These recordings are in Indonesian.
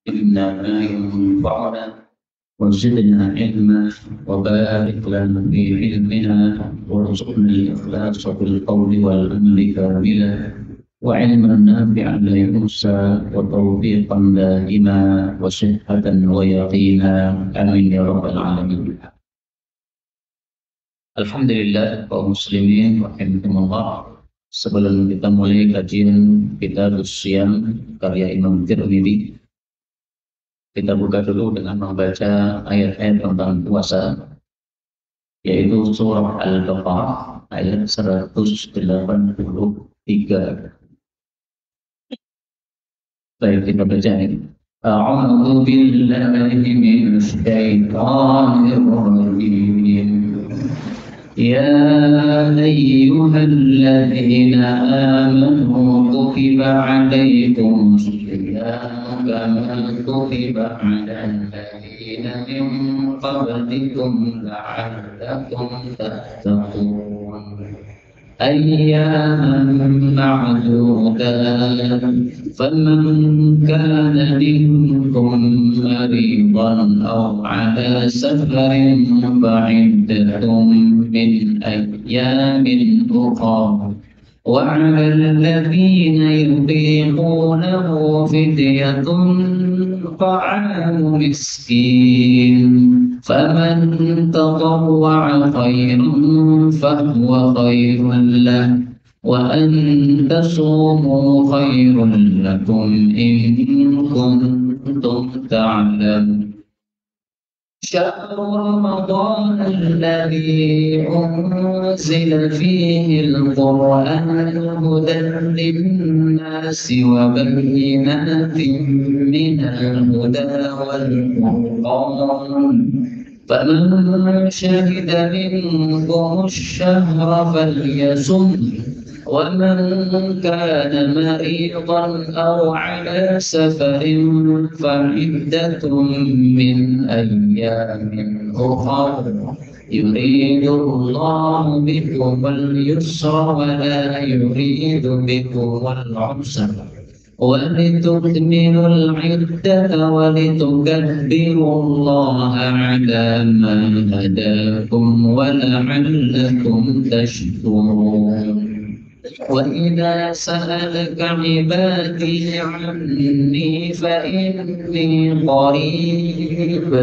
علمنا ما ينفعنا وزدنا علما وبارك لنا في علمنا وارزقنا الإخلاص في القول والعمل كاملا وعلما نافعا لا ينسى وتوفيقا دائما وصحة ويقينا آمين يا رب العالمين. Alhamdulillah kaum muslimin rahimakumullah. Sebelum kita mulai kajian kitab Siyam karya Imam Tirmidzi, kita buka dulu dengan membaca ayat-ayat tentang puasa, yaitu surah Al-Baqarah ayat 183. Baik, kita baca ini. A'udzu billahi minasy syaithanir rajim. يا أيها الذين آمنوا كتب عليكم الصيام كما كتب على الذين من قبلكم لعلكم تتقون أياما معدودات فمن كان منكم مريضا أو على سفر فعدة من أيام أخر وعلى الذين يطيقونه فدية طعام مسكين فمن تطوع خيرا فهو خير له وأن تصوموا خير لكم إن كنتم تعلمون شهر رمضان الذي أنزل فيه القرآن هدى للناس وبينات من الهدى والفرقان فمن شهد منكم الشهر فليصم ومن كان مريضا أو على سفر فعدة من أيام أخر يريد الله بكم اليسر ولا يريد بكم العسر ولتكملوا العدة ولتكبروا الله على ما هداكم ولعلكم تشكرون وإذا سألك عبادي عني فإني قريب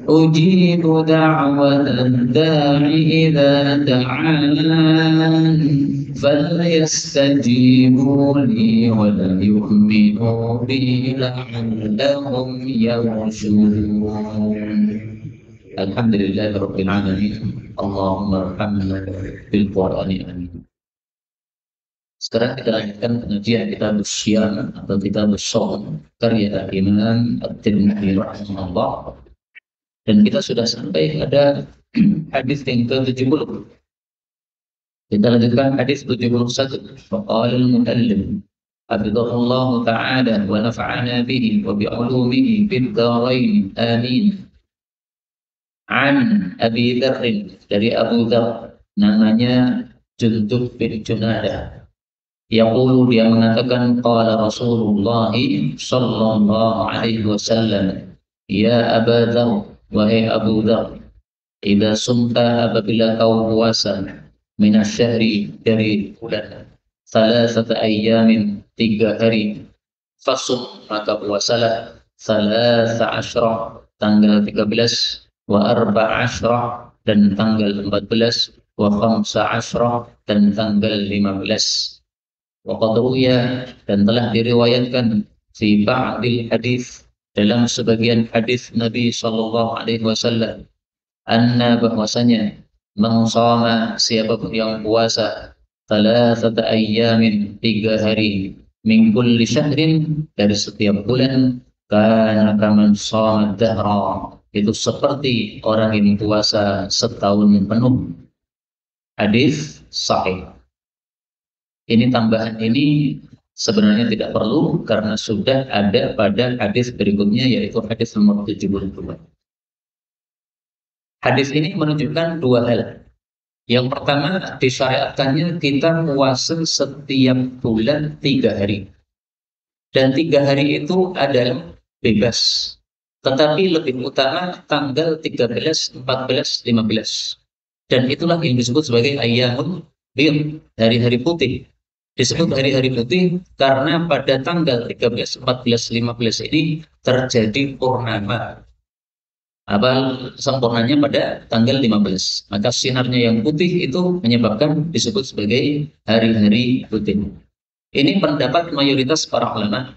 أجيب دعوة الداع إذا دعان فليستجيبوا لي وليؤمنوا بي لعلهم يرشدون. الحمد لله رب العالمين. اللهم ارحمنا بالقرآن آمين. Sekarang kita lanjutkan pengajian kitab Siyam atau kitab Shaum karya Imam At-Tirmidzi rahimahullah. Dan kita sudah sampai pada hadis yang ke-70. Kita lanjutkan hadis 71. Faqala al-muallim hafizahullah ta'ala wa nafa'ana bihi wa bi'ulumihi fid dharain amin. An Abi Dzar, dari Abu Dzar, namanya Jundub bin Junadah. Yaqulu, dia mengatakan, qala Rasulullah sallallahu alaihi wasallam, ya Aba Dzar, wahai Abu Dzar, idza sumta, apabila kau puasa, minasyahri, dari bulan, salasata ayyamin, 3 hari, fasum, maka puasalah, salasa asyra, tanggal 13, wa arba asyra, dan tanggal 14, wa khamsa asyra, dan tanggal 15. Waqad ruwiya, dan telah diriwayatkan, fi ba'dil hadis, dalam sebagian hadis Nabi sallallahu alaihi wasallam, anna, bahwasanya, man shama, siapapun yang puasa, thalathata ayyamin, 3 hari, min kulli syahrin, dari setiap bulan, kana kaman shama dahra, itu seperti orang yang puasa setahun penuh. Hadis sahih. Ini tambahan ini sebenarnya tidak perlu karena sudah ada pada hadis berikutnya, yaitu hadis nomor 72. Hadis ini menunjukkan 2 hal. Yang pertama, disyariatkannya kita puasa setiap bulan 3 hari. Dan 3 hari itu adalah bebas. Tetapi lebih utama tanggal 13, 14, 15. Dan itulah yang disebut sebagai ayyamul bid, hari-hari putih. Disebut hari-hari putih karena pada tanggal 13, 14, 15 ini terjadi purnama. Apa sempurnanya pada tanggal 15. Maka sinarnya yang putih itu menyebabkan disebut sebagai hari-hari putih. Ini pendapat mayoritas para ulama.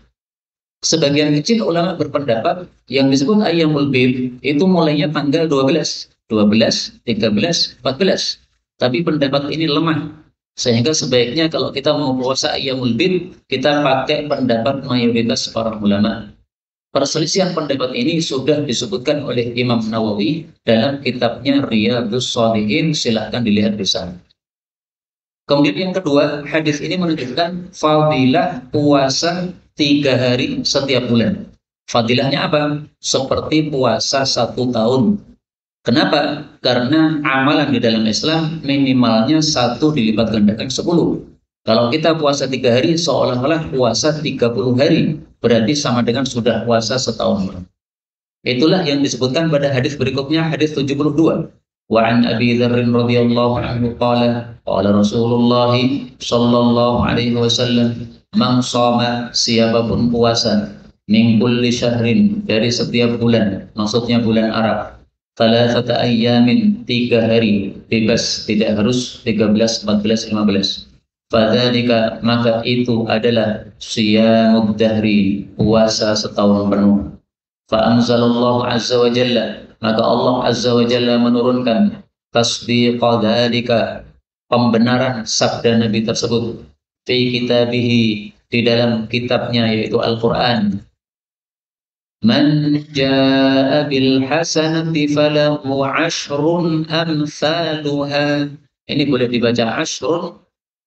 Sebagian kecil ulama berpendapat yang disebut ayyamul bid itu mulainya tanggal 12, 12, 13, 14. Tapi pendapat ini lemah. Sehingga sebaiknya kalau kita mau puasa ayyamul bid, kita pakai pendapat mayoritas para ulama. Perselisihan pendapat ini sudah disebutkan oleh Imam Nawawi dalam kitabnya Riyadhus Shalihin, silahkan dilihat di sana. Kemudian yang kedua, hadis ini menunjukkan fadilah puasa 3 hari setiap bulan. Fadilahnya apa? Seperti puasa 1 tahun. Kenapa? Karena amalan di dalam Islam minimalnya 1 dilipat gandakan 10. Kalau kita puasa 3 hari, seolah-olah puasa 30 hari. Berarti sama dengan sudah puasa setahun. Itulah yang disebutkan pada hadis berikutnya, hadis 72. Wa an Abi Dzar radhiyallahu anhu qala Rasulullah sallallahu alaihi wasallam man shoma, siapapun puasa min kulli syahrin, dari setiap bulan, maksudnya bulan Arab, thalathata ayyamin, 3 hari bebas, tidak harus 13, 14, 15. Fadzalika, maka itu adalah siyamud dahri, puasa setahun penuh. Fa'anzalallahu azza wa jalla, maka Allah azza wa jalla menurunkan tasdiqa dzalika, pembenaran sabda Nabi tersebut, fi kitabihi, di dalam kitabnya yaitu Al-Qur'an. Man jaa'a bil hasanati falahu 'ashrun amsaluha. Ini boleh dibaca ashrun,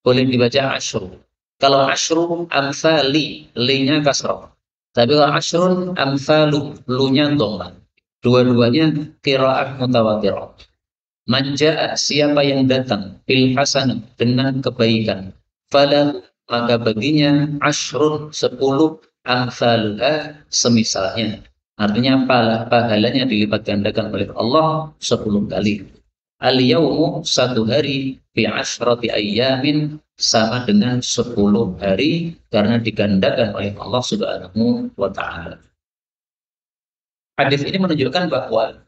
boleh dibaca asyru. Kalau asyru amsali, li-nya kasrah. Tapi kalau asyrun amsalu, lu-nya dhamma. Dua-duanya qiraat mutawatirah. Man jaa'a, siapa yang datang, bil hasanah, dengan kebaikan, falahu, maka baginya asyrun, 10, amsaluha, semisalnya. Artinya pahalanya dilipat gandakan oleh Allah 10 kali. Al-yawmu, 1 hari, bi asyrati ayyamin, sama dengan 10 hari, karena digandakan oleh Allah Subhanahu wa ta'ala. Hadis ini menunjukkan bahwa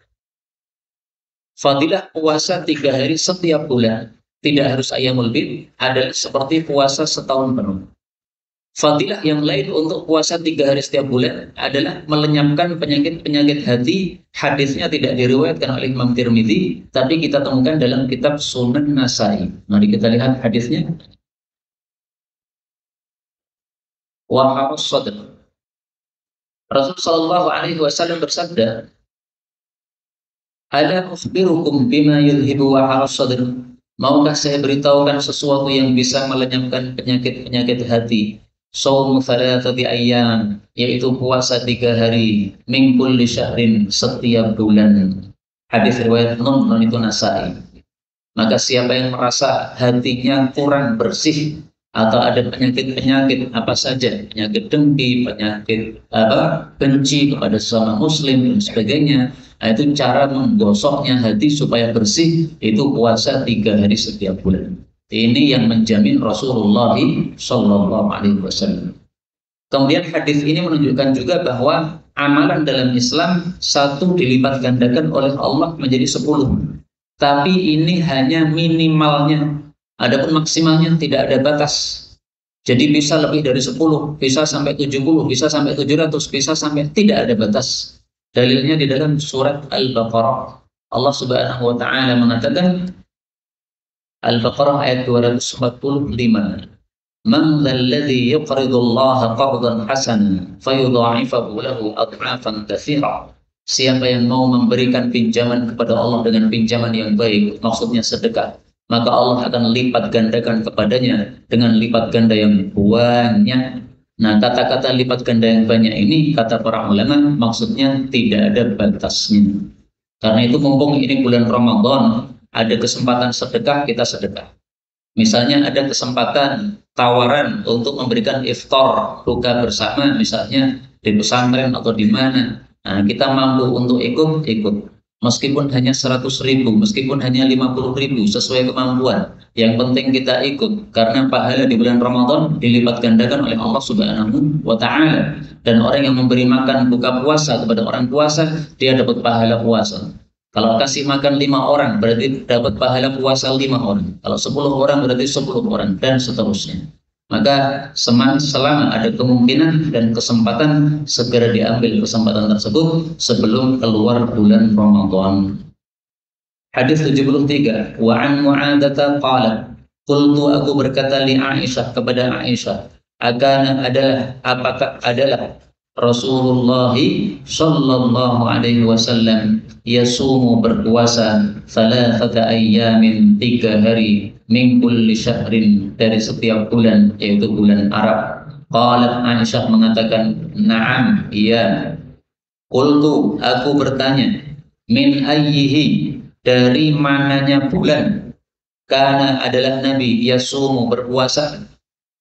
fadilah puasa 3 hari setiap bulan, tidak harus ayyamul bid, adalah seperti puasa setahun penuh. Fadilah yang lain untuk puasa 3 hari setiap bulan adalah melenyapkan penyakit-penyakit hati. Hadisnya tidak diriwayatkan oleh Imam Tirmidzi, tapi kita temukan dalam kitab Sunan Nasai. Mari kita lihat hadisnya. Wa harus sadr. Rasul sallallahu alaihi wasallam bersabda, "Ala ukhbirukum bima yudhibu wa harus sadr." Maukah saya beritahukan sesuatu yang bisa melenyapkan penyakit-penyakit hati? Shaum thalathati ayyam, yaitu puasa 3 hari, min kulli syahrin, setiap bulan. Hadis riwayat non itu Nasai. Maka siapa yang merasa hatinya kurang bersih atau ada penyakit-penyakit apa saja, penyakit dengki, penyakit benci kepada sesama muslim dan sebagainya, itu cara menggosoknya hati supaya bersih, itu puasa 3 hari setiap bulan. Ini yang menjamin Rasulullah sallallahu alaihi wasallam. Kemudian hadis ini menunjukkan juga bahwa amalan dalam Islam 1 dilipat gandakan oleh Allah menjadi 10. Tapi ini hanya minimalnya. Adapun maksimalnya tidak ada batas. Jadi bisa lebih dari 10, bisa sampai 70, bisa sampai 700, bisa sampai tidak ada batas. Dalilnya di dalam surat Al-Baqarah. Allah Subhanahu wa taala mengatakan, Al-Baqarah ayat 245. Man dzalladzi yuqridu Allah qardan hasanan fayudha'ifahu lahu adhafan katsira. Siapa yang mau memberikan pinjaman kepada Allah dengan pinjaman yang baik, maksudnya sedekah, maka Allah akan lipat gandakan kepadanya dengan lipat ganda yang banyak. Nah, kata-kata lipat ganda yang banyak ini, kata para ulama, maksudnya tidak ada batasnya. Karena itu mumpung ini bulan Ramadan, ada kesempatan sedekah, kita sedekah. Misalnya ada kesempatan tawaran untuk memberikan iftar buka bersama, misalnya di pesantren atau di mana. Nah, kita mampu untuk ikut. Meskipun hanya 100.000, meskipun hanya 50.000, sesuai kemampuan. Yang penting kita ikut, karena pahala di bulan Ramadan dilipat gandakan oleh Allah Subhanahu wa Ta'ala. Dan orang yang memberi makan buka puasa kepada orang puasa, dia dapat pahala puasa. Kalau kasih makan 5 orang, berarti dapat pahala puasa 5 orang. Kalau 10 orang, berarti 10 orang, dan seterusnya. Maka selama ada kemungkinan dan kesempatan, segera diambil kesempatan tersebut sebelum keluar bulan Ramadan. Hadis 73, wa an Mu'adzah qalat, qultu, aku berkata li Aisyah, kepada Aisyah, apakah adalah Rasulullah sallallahu alaihi wasallam yasumu, berpuasa, thalathata ayyamin, 3 hari, min kulli syahrin, dari setiap bulan, yaitu bulan Arab. Qalat, Aisyah mengatakan, na'am, iya. Qultu, aku bertanya, min ayyihi, dari mananya bulan, karena adalah Nabi yasumu, berpuasa.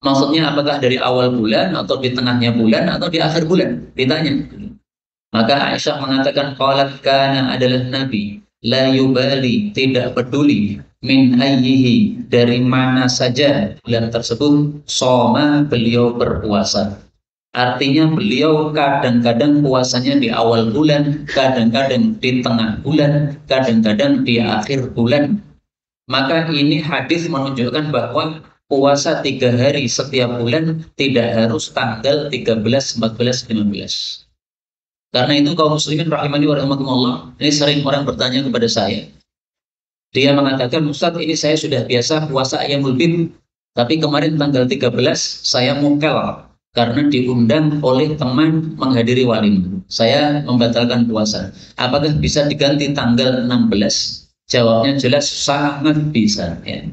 Maksudnya apakah dari awal bulan atau di tengahnya bulan atau di akhir bulan? Ditanya. Maka Aisyah mengatakan, qalat, kana, adalah Nabi, la yubali, tidak peduli, min ayyihi, dari mana saja bulan tersebut, soma, beliau berpuasa. Artinya beliau kadang-kadang puasanya di awal bulan, kadang-kadang di tengah bulan, kadang-kadang di akhir bulan. Maka ini hadis menunjukkan bahwa puasa 3 hari setiap bulan tidak harus tanggal 13, 14, 15. Karena itu kaum muslimin rahimani wa rahimakumullah, ini sering orang bertanya kepada saya. Dia mengatakan, Ustaz, ini saya sudah biasa puasa Ayyamul Bid, tapi kemarin tanggal 13 saya mukel karena diundang oleh teman menghadiri walimah. Saya membatalkan puasa. Apakah bisa diganti tanggal 16? Jawabnya jelas sangat bisa, ya.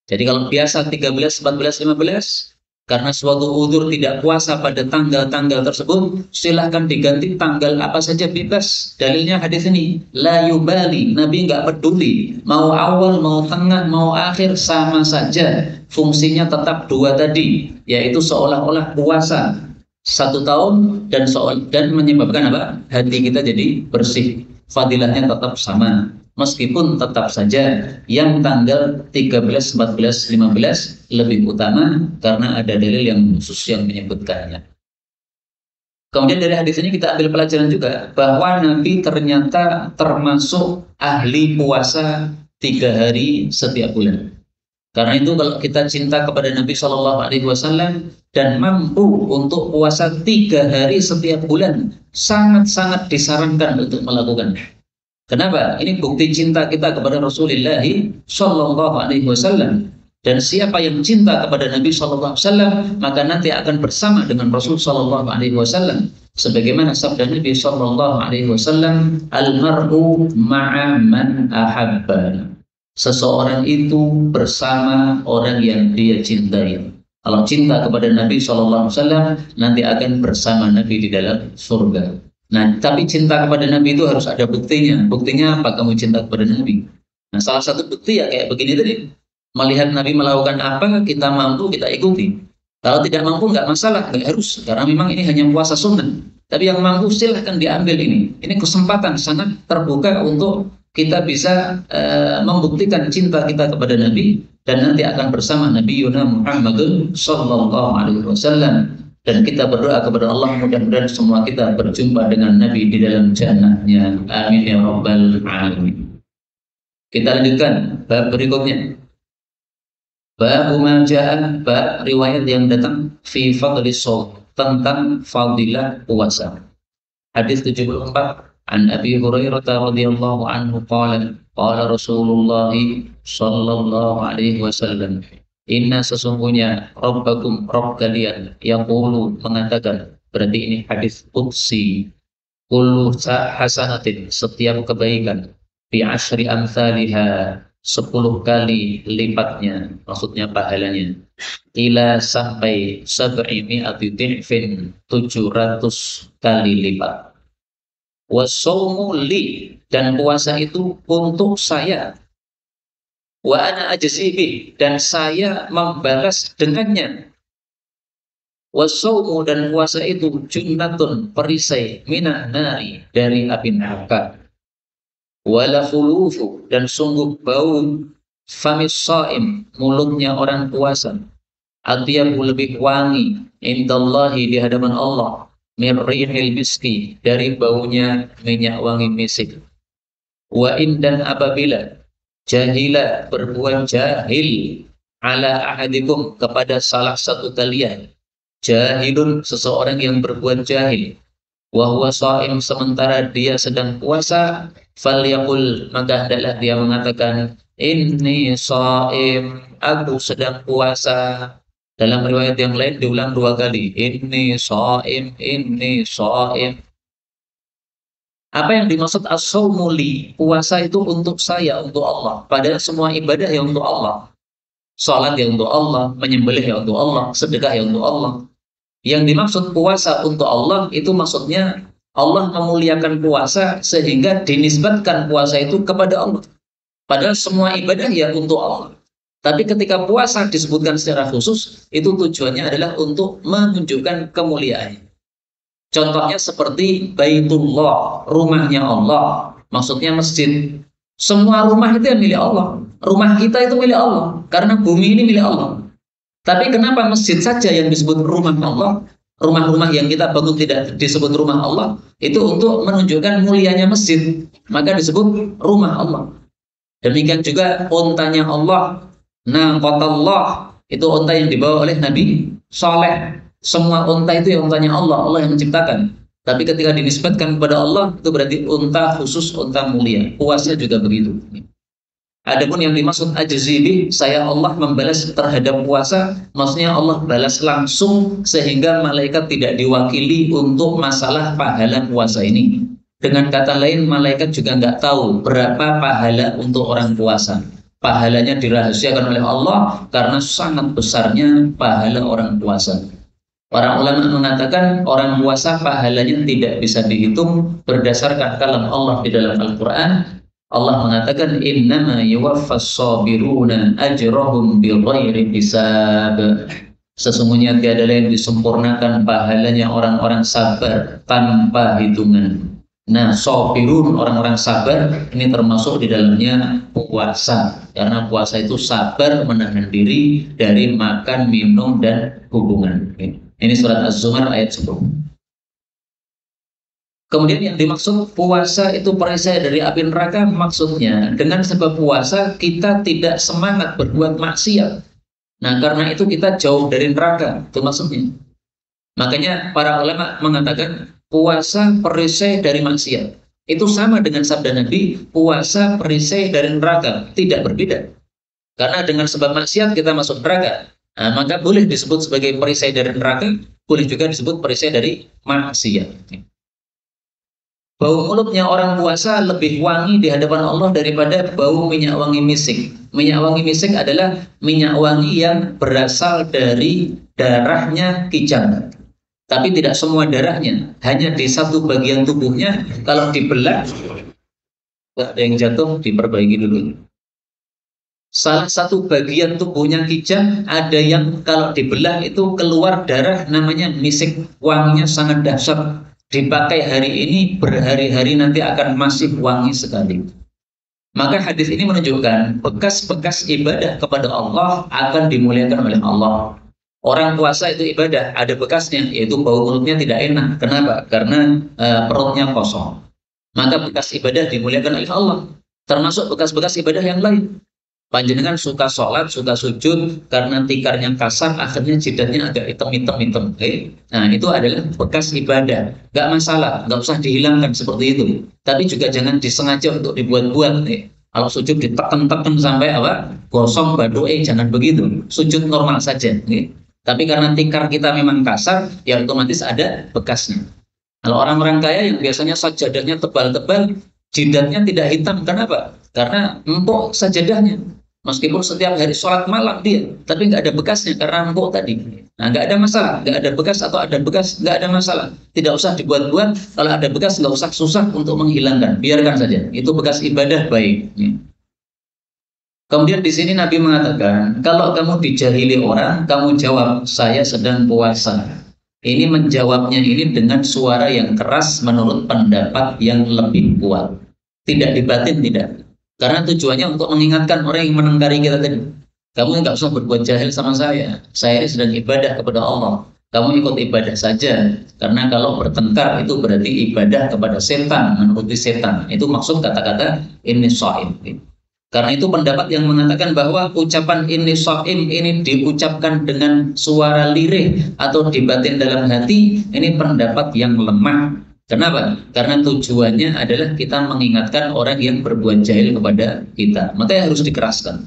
Jadi kalau biasa 13, 14, 15, karena suatu udzur tidak puasa pada tanggal-tanggal tersebut, silahkan diganti tanggal apa saja, bebas. Dalilnya hadis ini, la yubali, Nabi nggak peduli, mau awal, mau tengah, mau akhir, sama saja. Fungsinya tetap 2 tadi, yaitu seolah-olah puasa 1 tahun dan menyebabkan apa? Hati kita jadi bersih. Fadilahnya tetap sama. Meskipun tetap saja yang tanggal 13, 14, 15 lebih utama karena ada dalil yang khusus yang menyebutkannya. Kemudian dari hadis ini kita ambil pelajaran juga bahwa Nabi ternyata termasuk ahli puasa 3 hari setiap bulan. Karena itu kalau kita cinta kepada Nabi Shallallahu Alaihi Wasallam dan mampu untuk puasa 3 hari setiap bulan, sangat-sangat disarankan untuk melakukan. Kenapa? Ini bukti cinta kita kepada Rasulullah Shallallahu Alaihi Wasallam. Dan siapa yang cinta kepada Nabi Shallallahu Alaihi Wasallam, maka nanti akan bersama dengan Rasul Shallallahu Alaihi Wasallam. Sebagaimana sabda Nabi Shallallahu Alaihi Wasallam, al-mar'u ma'a man ahabba. Seseorang itu bersama orang yang dia cintai. Kalau cinta kepada Nabi Shallallahu Alaihi Wasallam, nanti akan bersama Nabi di dalam surga. Nah, tapi cinta kepada Nabi itu harus ada buktinya. Buktinya apa kamu cinta kepada Nabi? Nah, salah satu bukti ya kayak begini tadi. Melihat Nabi melakukan apa, kita mampu, kita ikuti. Kalau tidak mampu, nggak masalah, nggak harus. Karena memang ini hanya puasa sunnah. Tapi yang mampu silahkan diambil ini. Ini kesempatan sangat terbuka untuk kita bisa membuktikan cinta kita kepada Nabi. Dan nanti akan bersama Nabi Yuna Muhammadun Sallallahu Alaihi Wasallam. Dan kita berdoa kepada Allah, mudah-mudahan semua kita berjumpa dengan Nabi di dalam jannahnya. Amin ya rabbal alamin. Kita lanjutkan bab berikutnya. Bab majaa, bab riwayat yang datang fi fadlis shaum, tentang fadilah puasa. Hadis 74, an Abi Hurairah radhiyallahu anhu qala qala Rasulullah sallallahu alaihi wasallam, inna, sesungguhnya, Rabbakum, Rabb kalian, yaqulu, mengatakan, berarti ini hadis qudsi, kullu hasanatin, setiap kebaikan, bi asyri amsalihha, 10 kali lipatnya, maksudnya pahalanya, ila, sampai, sab'i mi'ati dhifin, 700 kali lipat. Wasaumu li, dan puasa itu untuk saya. Wa ana ajzibi, dan saya membalas dengannya. Wasaumu dan puasa itu junnatun, perisai, minan nari, dari api neraka. Wala khulufu, dan sungguh bau famis shaim, mulutnya orang puasa, atyabu, lebih wangi, indallahi, di hadapan Allah, min rihil miski, dari baunya minyak wangi misik. Wa in, dan apabila jahila, berbuat jahil, ala ahadikum, kepada salah satu kalian, jahilun, seseorang yang berbuat jahil, wa huwa shaim, sementara dia sedang puasa, falyaqul, maka hendaklah dia mengatakan, inni shaim, aku sedang puasa. Dalam riwayat yang lain diulang 2 kali, inni shaim, inni shaim. Apa yang dimaksud as-shaumu li? Puasa itu untuk saya, untuk Allah. Padahal semua ibadah ya untuk Allah. Salat ya untuk Allah, menyembelih ya untuk Allah, sedekah ya untuk Allah. Yang dimaksud puasa untuk Allah itu maksudnya Allah memuliakan puasa sehingga dinisbatkan puasa itu kepada Allah. Padahal semua ibadah ya untuk Allah. Tapi ketika puasa disebutkan secara khusus, itu tujuannya adalah untuk menunjukkan kemuliaan. Contohnya seperti Baitullah, rumahnya Allah, maksudnya masjid. Semua rumah itu yang milik Allah. Rumah kita itu milik Allah, karena bumi ini milik Allah. Tapi kenapa masjid saja yang disebut rumah Allah? Rumah-rumah yang kita bangun tidak disebut rumah Allah, itu untuk menunjukkan mulianya masjid, maka disebut rumah Allah. Demikian juga untanya Allah, naqatallah, itu unta yang dibawa oleh Nabi Saleh. Semua unta itu yang untanya Allah, Allah yang menciptakan. Tapi ketika dinisbatkan kepada Allah, itu berarti unta khusus, unta mulia. Puasa juga begitu. Adapun yang dimaksud ajzibi, saya Allah membalas terhadap puasa, maksudnya Allah balas langsung sehingga malaikat tidak diwakili untuk masalah pahala puasa ini. Dengan kata lain, malaikat juga nggak tahu berapa pahala untuk orang puasa. Pahalanya dirahasiakan oleh Allah karena sangat besarnya pahala orang puasa. Para ulama mengatakan orang puasa pahalanya tidak bisa dihitung berdasarkan kalam Allah di dalam Al-Quran. Allah mengatakan innama yuwaffas sabiruna ajrahum bighairi hisab. Sesungguhnya tiada lain disempurnakan pahalanya orang-orang sabar tanpa hitungan. Nah, sabirun, orang-orang sabar, ini termasuk di dalamnya puasa. Karena puasa itu sabar, menahan diri dari makan, minum, dan hubungan. Ini surat Az-Zumar ayat 10. Kemudian yang dimaksud puasa itu perisai dari api neraka, maksudnya dengan sebab puasa kita tidak semangat berbuat maksiat. Nah, karena itu kita jauh dari neraka, itu maksudnya. Makanya para ulama mengatakan puasa perisai dari maksiat. Itu sama dengan sabda Nabi, puasa perisai dari neraka, tidak berbeda. Karena dengan sebab maksiat kita masuk neraka. Nah, maka boleh disebut sebagai perisai dari neraka, boleh juga disebut perisai dari maksiat. Bau mulutnya orang puasa lebih wangi di hadapan Allah daripada bau minyak wangi misik. Minyak wangi misik adalah minyak wangi yang berasal dari darahnya kijang. Tapi tidak semua darahnya, hanya di satu bagian tubuhnya. Kalau dibelah, ada yang jatuh, diperbaiki dulu. Salah satu bagian tubuhnya kijang, ada yang kalau dibelah itu keluar darah, namanya misik, wanginya sangat dahsyat. Dipakai hari ini, berhari-hari nanti akan masih wangi sekali. Maka hadis ini menunjukkan bekas-bekas ibadah kepada Allah akan dimuliakan oleh Allah. Orang puasa itu ibadah, ada bekasnya, yaitu bau mulutnya tidak enak. Kenapa? Karena perutnya kosong. Maka bekas ibadah dimuliakan oleh Allah. Termasuk bekas-bekas ibadah yang lain. Panjenengan suka sholat, suka sujud, karena tikarnya kasar, akhirnya jidatnya agak hitam-hitam. Nah, itu adalah bekas ibadah. Nggak masalah, nggak usah dihilangkan seperti itu. Tapi juga jangan disengaja untuk dibuat-buat. Kalau sujud ditekan-tekan sampai gosong badu, jangan begitu. Sujud normal saja. Tapi karena tikar kita memang kasar, ya otomatis ada bekasnya. Kalau orang-orang kaya yang biasanya sajadahnya tebal-tebal, jidatnya tidak hitam. Kenapa? Karena empuk sajadahnya. Meskipun setiap hari sholat malam dia, tapi nggak ada bekasnya karena empuk tadi. Nah, nggak ada masalah. Nggak ada bekas atau ada bekas, nggak ada masalah. Tidak usah dibuat-buat. Kalau ada bekas, nggak usah susah untuk menghilangkan. Biarkan saja. Itu bekas ibadah baik. Kemudian di sini Nabi mengatakan, kalau kamu dijahili orang, kamu jawab, saya sedang puasa. Ini menjawabnya ini dengan suara yang keras menurut pendapat yang lebih kuat. Tidak dibatin, tidak. Karena tujuannya untuk mengingatkan orang yang menengkari kita tadi. Kamu nggak usah berbuat jahil sama saya. Saya ini sedang ibadah kepada Allah. Kamu ikut ibadah saja. Karena kalau bertengkar itu berarti ibadah kepada setan, menuruti setan. Itu maksud kata-kata ini shaim. Karena itu pendapat yang mengatakan bahwa ucapan ini shaim ini diucapkan dengan suara lirih atau dibatin dalam hati, ini pendapat yang lemah. Kenapa? Karena tujuannya adalah kita mengingatkan orang yang berbuat jahil kepada kita. Makanya harus dikeraskan.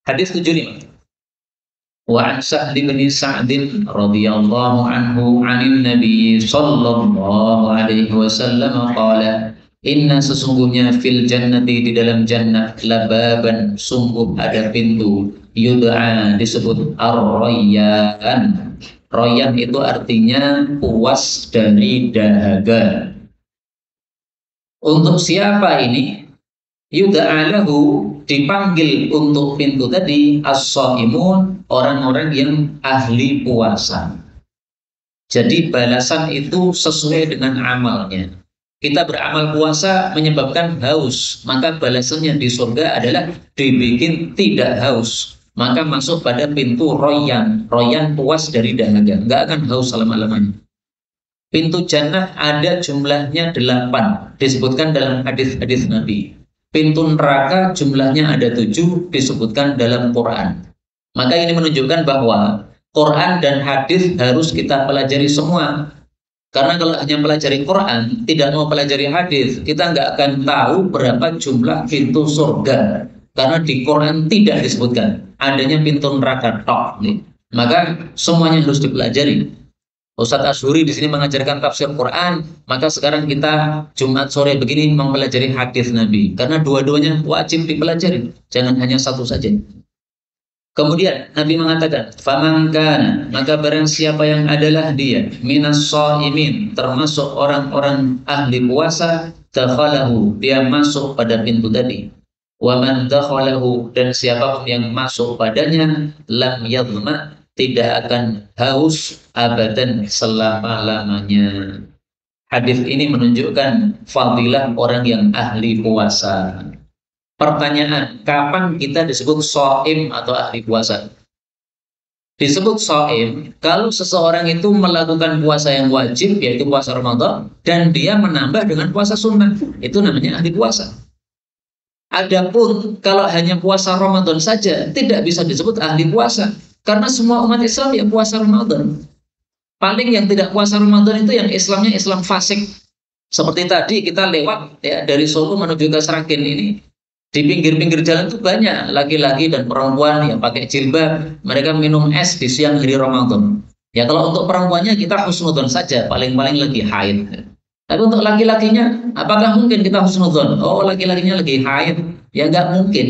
Hadis 75. Wa an Sa'd bin Sa'd radhiyallahu anhu 'anil Nabi sallallahu alaihi wasallam qala inna sesungguhnya fil jannati di dalam jannah lababan sungguh ada pintu yud'a disebut ar-rayyan. Rayyan itu artinya puas dari dahaga. Untuk siapa ini? Yud'alahu dipanggil untuk pintu tadi as-shaimun, orang-orang yang ahli puasa. Jadi balasan itu sesuai dengan amalnya. Kita beramal puasa menyebabkan haus, maka balasannya di surga adalah dibikin tidak haus. Maka masuk pada pintu royan. Royan puas dari dahaga, nggak akan haus selama-lamanya. Pintu jannah ada jumlahnya 8, disebutkan dalam hadis-hadis Nabi. Pintu neraka jumlahnya ada 7, disebutkan dalam Quran. Maka ini menunjukkan bahwa Quran dan hadis harus kita pelajari semua. Karena kalau hanya pelajari Quran, tidak mau pelajari hadis, kita nggak akan tahu berapa jumlah pintu surga. Karena di Quran tidak disebutkan adanya pintu neraka tok. Maka semuanya harus dipelajari. Ustadz Ashuri di sini mengajarkan tafsir Quran, maka sekarang kita Jumat sore begini mempelajari hadis Nabi. Karena dua-duanya wajib dipelajari, jangan hanya satu saja. Kemudian Nabi mengatakan, "Faman kana," maka barang siapa yang adalah dia minas shaimin, termasuk orang-orang ahli puasa, dakhalahu, dia masuk pada pintu tadi. Wa man dakhalahu, dan siapapun yang masuk padanya, lam yadhma, tidak akan haus abadan selama-lamanya. Hadis ini menunjukkan fadilah orang yang ahli puasa. Pertanyaan, kapan kita disebut shaim atau ahli puasa? Disebut shaim kalau seseorang itu melakukan puasa yang wajib, yaitu puasa Ramadan, dan dia menambah dengan puasa sunnah. Itu namanya ahli puasa. Adapun kalau hanya puasa Ramadan saja, tidak bisa disebut ahli puasa. Karena semua umat Islam yang puasa Ramadan. Paling yang tidak puasa Ramadan itu yang Islamnya Islam fasik. Seperti tadi kita lewat ya, dari Solo menuju ke Seragen ini. Di pinggir-pinggir jalan itu banyak laki-laki dan perempuan yang pakai jilbab, mereka minum es di siang hari Ramadan. Ya kalau untuk perempuannya kita husnudzon saja, paling-paling lagi haid. Tapi untuk laki-lakinya, apakah mungkin kita husnudzon? Oh, laki-lakinya lagi haid, ya nggak mungkin.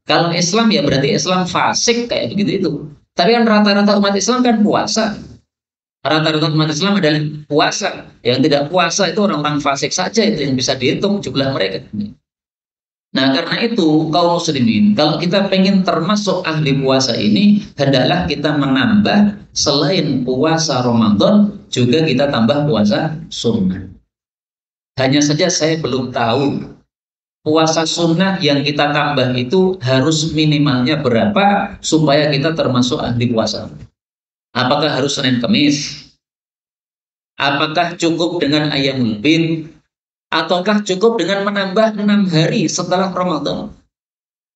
Kalau Islam ya berarti Islam fasik kayak begitu itu. Tapi kan rata-rata umat Islam kan puasa. Rata-rata umat Islam adalah puasa. Yang tidak puasa itu orang-orang fasik saja, itu yang bisa dihitung jumlah mereka. Nah, karena itu kaum muslimin, kalau kita pengen termasuk ahli puasa ini, hendaklah kita menambah selain puasa Ramadan, juga kita tambah puasa sunnah. Hanya saja saya belum tahu puasa sunnah yang kita tambah itu harus minimalnya berapa supaya kita termasuk ahli puasa. Apakah harus Senin Kamis? Apakah cukup dengan Ayyamul Bid? Ataukah cukup dengan menambah 6 hari setelah Ramadan?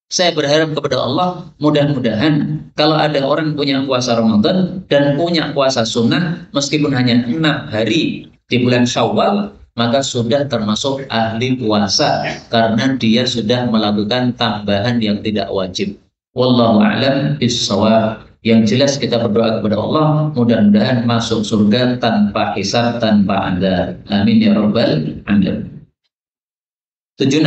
Saya berharap kepada Allah, mudah-mudahan kalau ada orang punya puasa Ramadan dan punya puasa sunnah, meskipun hanya 6 hari di bulan Syawal, maka sudah termasuk ahli puasa, karena dia sudah melakukan tambahan yang tidak wajib. Wallahu a'lam bishawab. Yang jelas kita berdoa kepada Allah, mudah-mudahan masuk surga tanpa hisab, tanpa adab. Amin ya rabbal alamin. 76.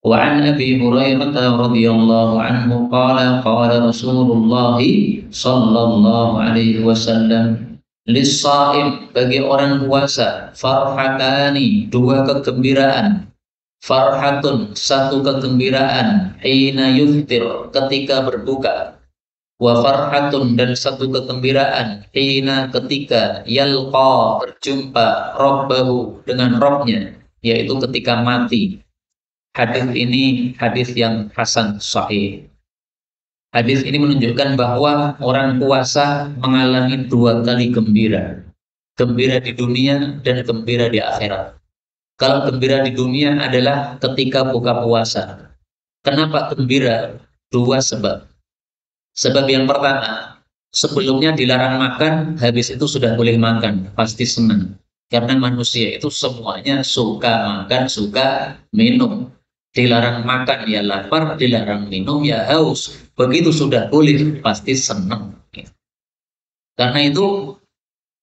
Wa an Abi Hurairah radhiyallahu anhu qala qala Rasulullah sallallahu alaihi wasallam lis-shaim, bagi orang puasa, farhatani, 2 kegembiraan. Farhatun, 1 kegembiraan, hina yuftir, ketika berbuka. wa farhatun dan satu kegembiraan hina ketika yalqa berjumpa rabbahu dengan Rabbnya, yaitu ketika mati. Hadis ini hadis yang hasan sahih. Hadis ini menunjukkan bahwa orang puasa mengalami dua kali gembira. Gembira di dunia dan gembira di akhirat. Kalau gembira di dunia adalah ketika buka puasa. Kenapa gembira? Dua sebab. Sebab yang pertama, sebelumnya dilarang makan, habis itu sudah boleh makan, pasti senang. Karena manusia itu semuanya suka makan, suka minum. Dilarang makan ya lapar, dilarang minum ya haus. Begitu sudah boleh, pasti senang. Karena itu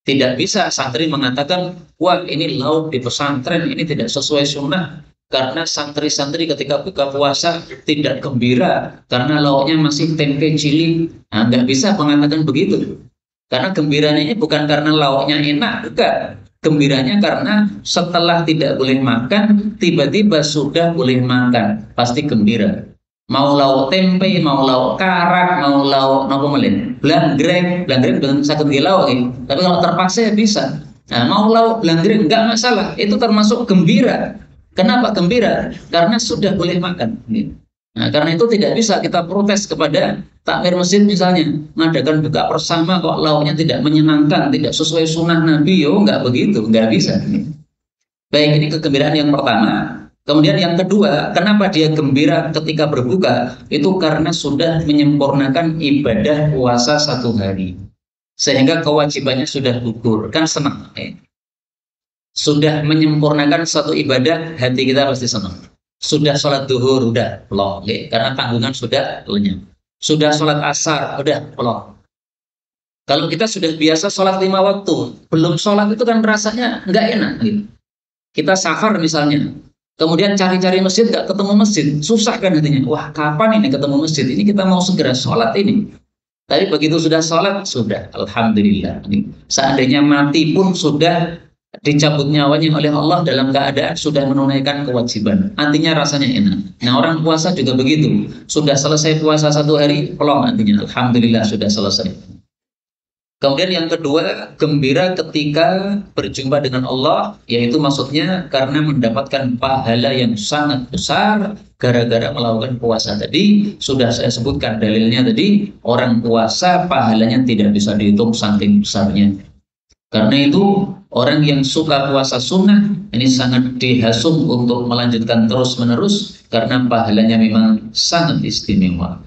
tidak bisa santri mengatakan, wah ini lauk di pesantren, ini tidak sesuai sunnah. Karena santri-santri ketika buka puasa tidak gembira, karena lauknya masih tempe cili. Nah, nggak bisa mengatakan begitu. Karena gembiranya ini bukan karena lauknya enak, bukan. Gembiranya karena setelah tidak boleh makan, tiba-tiba sudah boleh makan. Pasti gembira. Mau lauk tempe, mau lauk karak, mau lauk nopo melin, blanggreng belum sakit di lauk ini. Tapi kalau terpaksa ya bisa. Nah, mau lauk blanggreng nggak masalah, itu termasuk gembira. Kenapa gembira? Karena sudah boleh makan. Nah, karena itu tidak bisa kita protes kepada takmir masjid misalnya, mengadakan buka bersama kok lauknya tidak menyenangkan, tidak sesuai sunnah Nabi, yo nggak begitu, nggak bisa. Baik, ini kegembiraan yang pertama. Kemudian yang kedua, kenapa dia gembira ketika berbuka? Itu karena sudah menyempurnakan ibadah puasa 1 hari. Sehingga kewajibannya sudah gugur. Kan senang. Sudah menyempurnakan satu ibadah, hati kita pasti senang. Sudah sholat duhur, udah plong. Karena tanggungan sudah lenyap. Sudah sholat asar, udah plong. Kalau kita sudah biasa sholat 5 waktu, belum sholat itu kan rasanya nggak enak. Kita safar misalnya, kemudian cari-cari masjid, nggak ketemu masjid, susah kan hatinya. Wah, kapan ini ketemu masjid? Ini kita mau segera sholat ini. Tapi begitu sudah sholat, sudah. Alhamdulillah. Seandainya mati pun sudah dicabut nyawanya oleh Allah dalam keadaan sudah menunaikan kewajiban. Artinya rasanya enak. Nah, orang puasa juga begitu. Sudah selesai puasa 1 hari, pelong artinya. Alhamdulillah sudah selesai. Kemudian yang kedua, gembira ketika berjumpa dengan Allah, yaitu maksudnya karena mendapatkan pahala yang sangat besar gara-gara melakukan puasa tadi. Sudah saya sebutkan dalilnya tadi, orang puasa pahalanya tidak bisa dihitung saking besarnya. Karena itu orang yang suka puasa sunnah ini sangat dihasung untuk melanjutkan terus-menerus karena pahalanya memang sangat istimewa.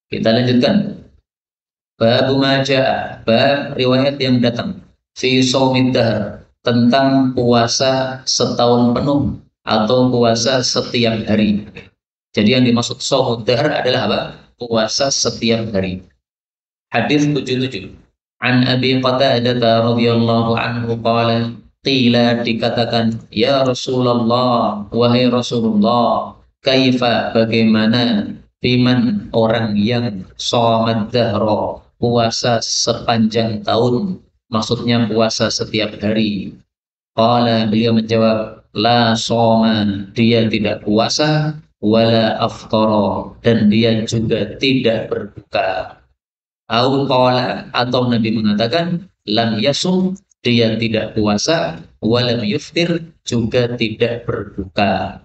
Kita lanjutkan. Bab majaa, bab riwayat yang datang fi shaumid dahr, tentang puasa setahun penuh atau puasa setiap hari. Jadi yang dimaksud shaumud dahr adalah apa? Puasa setiap hari. Hadis 77. An Abi Qatadah radhiyallahu anhu qala, qila dikatakan, ya Rasulullah, wahai Rasulullah, kaifa bagaimana biman orang yang shaumad dahra, puasa sepanjang tahun, maksudnya puasa setiap hari. Qala, beliau menjawab, la shoma, dia tidak puasa, wala aftara, dan dia juga tidak berbuka. Au qala, atau Nabi mengatakan, lam yasum, dia tidak puasa, walam yuftir, juga tidak berbuka.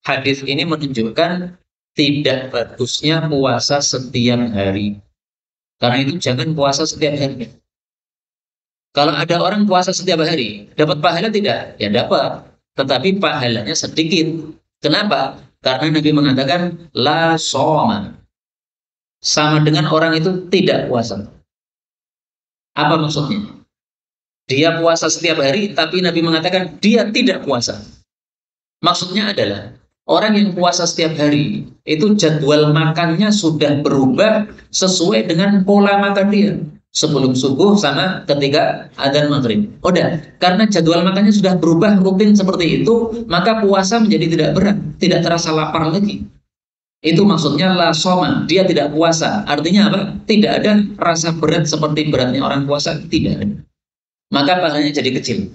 Hadis ini menunjukkan tidak bagusnya puasa setiap hari. Karena itu jangan puasa setiap hari. Kalau ada orang puasa setiap hari, dapat pahala tidak? Ya dapat. Tetapi pahalanya sedikit. Kenapa? Karena Nabi mengatakan, la shoma. Sama dengan orang itu tidak puasa. Apa maksudnya? Dia puasa setiap hari, tapi Nabi mengatakan dia tidak puasa. Maksudnya adalah, orang yang puasa setiap hari, itu jadwal makannya sudah berubah sesuai dengan pola makan dia. Sebelum subuh sama ketika adzan maghrib. Udah, karena jadwal makannya sudah berubah rutin seperti itu, maka puasa menjadi tidak berat, tidak terasa lapar lagi. Itu maksudnya la soma, dia tidak puasa. Artinya apa? Tidak ada rasa berat seperti beratnya orang puasa, tidak ada. Maka pahalanya jadi kecil.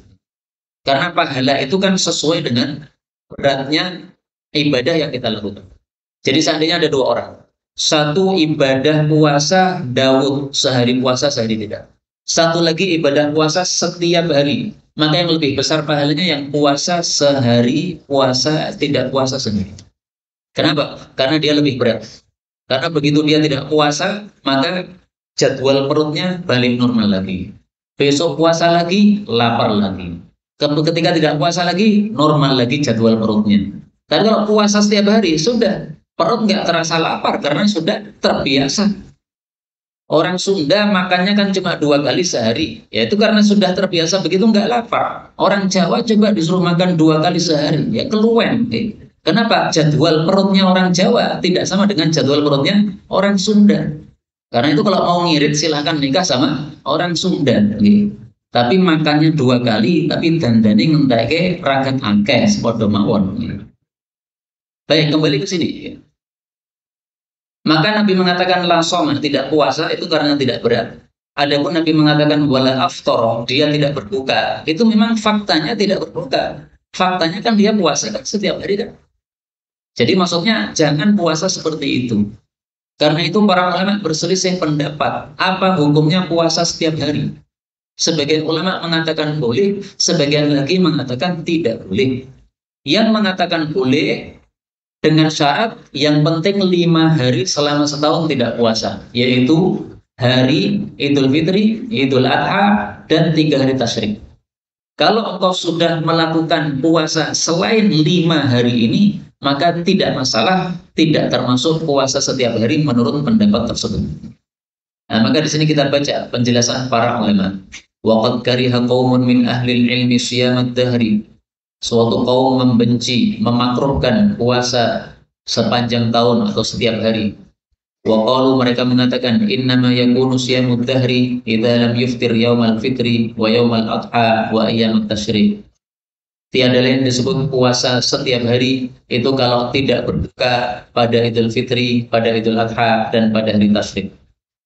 Karena pahala itu kan sesuai dengan beratnya ibadah yang kita lakukan. Jadi seandainya ada 2 orang, Satu ibadah puasa Daud, sehari puasa sehari tidak. Satu lagi ibadah puasa setiap hari. Maka yang lebih besar pahalanya yang puasa sehari, puasa tidak puasa sendiri. Kenapa? Karena dia lebih berat. Karena begitu dia tidak puasa, maka jadwal perutnya balik normal lagi. Besok puasa lagi, lapar lagi. Ketika tidak puasa lagi, normal lagi jadwal perutnya. Tapi kalau puasa setiap hari, sudah perut nggak terasa lapar karena sudah terbiasa. Orang Sunda makannya kan cuma 2 kali sehari, yaitu karena sudah terbiasa begitu nggak lapar. Orang Jawa coba disuruh makan 2 kali sehari, ya keluwen. Kenapa? Jadwal perutnya orang Jawa tidak sama dengan jadwal perutnya orang Sunda. Karena itu kalau mau ngirit silahkan nikah sama orang Sunda. Tapi makannya 2 kali, tapi dandani ngenteke ragat angke, sepodo mawon. Baik, kembali ke sini. Maka Nabi mengatakan la soma, tidak puasa itu karena tidak berat. Adapun Nabi mengatakan wala aftar, dia tidak berbuka. Itu memang faktanya tidak berbuka. Faktanya kan dia puasa kan setiap hari kan. Jadi maksudnya jangan puasa seperti itu. Karena itu para ulama berselisih pendapat apa hukumnya puasa setiap hari. Sebagian ulama mengatakan boleh, sebagian lagi mengatakan tidak boleh. Yang mengatakan boleh dengan syarat yang penting 5 hari selama setahun tidak puasa, yaitu hari Idul Fitri, Idul Adha, dan 3 hari tasyrik. Kalau engkau sudah melakukan puasa selain 5 hari ini, maka tidak masalah, tidak termasuk puasa setiap hari menurut pendapat tersebut. Nah, maka di sini kita baca penjelasan para ulama. Waqad kariha qaumun min ahli ilmi siyamat dahri. Suatu kaum membenci, memakruhkan puasa sepanjang tahun atau setiap hari. Wa qalu, mereka mengatakan innama yakunu siyamud dahri idza lam yuftir yaumal fitri wa yaumal adha wa ayyamut tasyrik. Tiada lain disebut puasa setiap hari itu kalau tidak berbuka pada Idul Fitri, pada Idul Adha, dan pada hari tasyrik.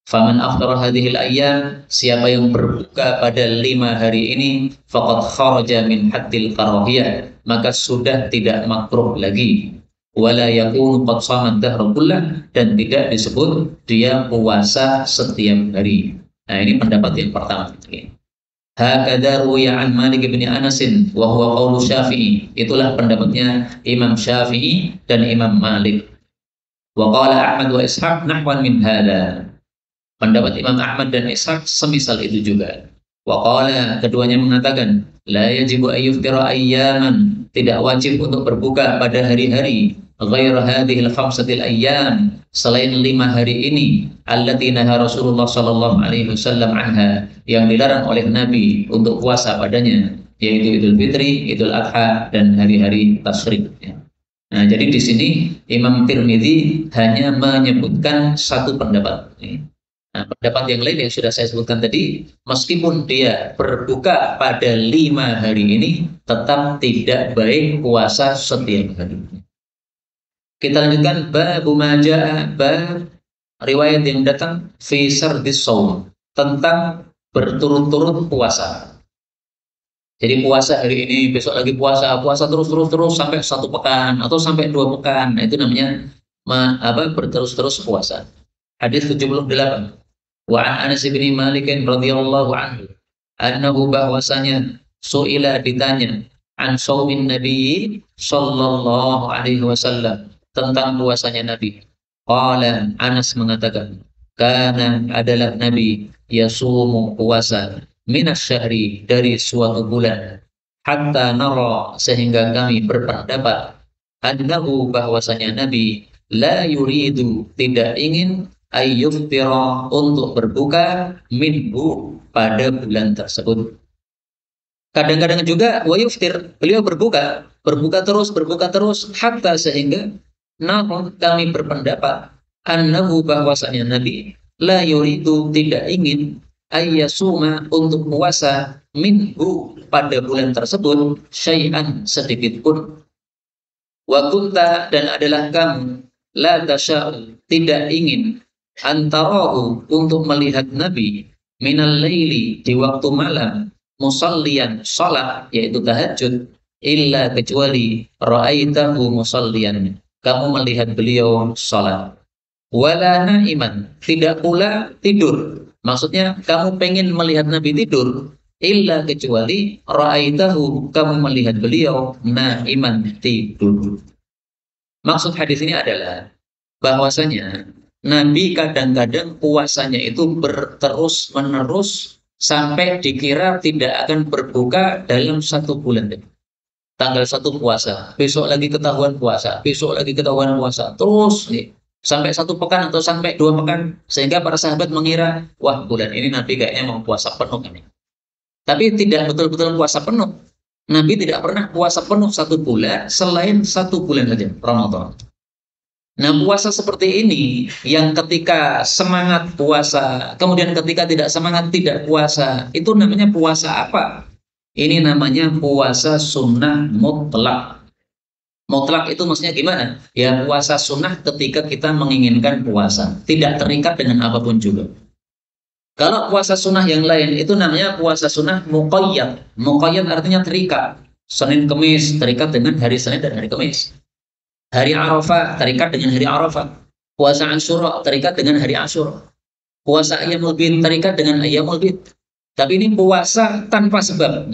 Faman aftara hadhil ayyam, siapa yang berbuka pada 5 hari ini, faqad kharaja min haddil karahiyah, maka sudah tidak makruh lagi. Wala yakunu qad shamat dahra kullah, dan tidak disebut dia puasa setiap hari. Nah, ini pendapat yang pertama. Hakadha ruwiya an Malik bin Anas wa huwa qaulu Syafi'i. Itulah pendapatnya Imam Syafi'i dan Imam Malik. Wa qala Ahmad wa Ishaq nahwan min hadha. Pendapat Imam Ahmad dan Ishaq semisal itu juga. Wa qala, keduanya mengatakan la yajibu ayyuftira ayyaman, tidak wajib untuk berbuka pada hari-hari ghair hadhil khamsatil ayyam, selain 5 hari ini allati naha Rasulullah sallallahu alaihi wasallam anha, yang dilarang oleh Nabi untuk puasa padanya, yaitu Idul Fitri, Idul Adha, dan hari-hari tasyrik. Nah, jadi di sini Imam Tirmidzi hanya menyebutkan satu pendapat. Nah, pendapat yang lain yang sudah saya sebutkan tadi, meskipun dia berbuka pada 5 hari ini, tetap tidak baik puasa setiap hari. Kita lanjutkan babu majaa, bab riwayat yang datang fi sardis shaum, tentang berturut-turut puasa. Jadi puasa hari ini, besok lagi puasa terus sampai 1 pekan atau sampai 2 pekan. Nah, itu namanya berterus-terus puasa. Hadis 78. Wa an Anas bin Malik radhiyallahu anhu annahu, bahwasanya suila, ditanya, an shaumin Nabi sallallahu alaihi wasallam, tentang puasanya Nabi. Qala, Anas mengatakan, kana, adalah Nabi yasumu, puasa, minas syahri, dari suatu bulan, hatta nara, sehingga kami berpendapat, annahu, bahwasanya Nabi la yuridu, tidak ingin, ayyuftira, untuk berbuka, minhu, pada bulan tersebut. Kadang-kadang juga wa yuftir, beliau berbuka terus, hatta, sehingga namun kami berpendapat annahu, bahwasanya Nabi la yuridu, tidak ingin, ayyasuma, untuk puasa, minhu, pada bulan tersebut, syai'an, sedikit pun. Wa kunta, dan adalah kamu, la tasya'u, tidak ingin, antarahu, untuk melihat Nabi, minal laili, di waktu malam, musallian, salat, yaitu tahajud, illa, kecuali, ra'aitahu musallian, kamu melihat beliau salat. wala naiman, tidak pula tidur. Maksudnya kamu pengen melihat Nabi tidur, illa kecuali ra'aitahu, kamu melihat beliau naiman, tidur. Maksud hadis ini adalah bahwasanya Nabi kadang-kadang puasanya itu berterus menerus sampai dikira tidak akan berbuka dalam 1 bulan. Tanggal 1 puasa, besok lagi ketahuan puasa, besok lagi ketahuan puasa, terus nih, sampai 1 pekan atau sampai 2 pekan, sehingga para sahabat mengira, wah bulan ini Nabi kayaknya mau puasa penuh ini. Tapi tidak betul-betul puasa penuh. Nabi tidak pernah puasa penuh 1 bulan selain 1 bulan saja, Ramadan. Nah, puasa seperti ini yang ketika semangat puasa, kemudian ketika tidak semangat tidak puasa, itu namanya puasa apa? Ini namanya puasa sunnah mutlak. Mutlak itu maksudnya gimana? Ya puasa sunnah ketika kita menginginkan puasa, tidak terikat dengan apapun juga. Kalau puasa sunnah yang lain itu namanya puasa sunnah muqayyad. Muqayyad artinya terikat. Senin Kemis terikat dengan hari Senin dan hari Kemis. Hari Arafah terikat dengan hari Arafah. Puasa Asyura terikat dengan hari Asyura. Puasa Ayyamul Bid terikat dengan Ayyamul Bid. Tapi ini puasa tanpa sebab.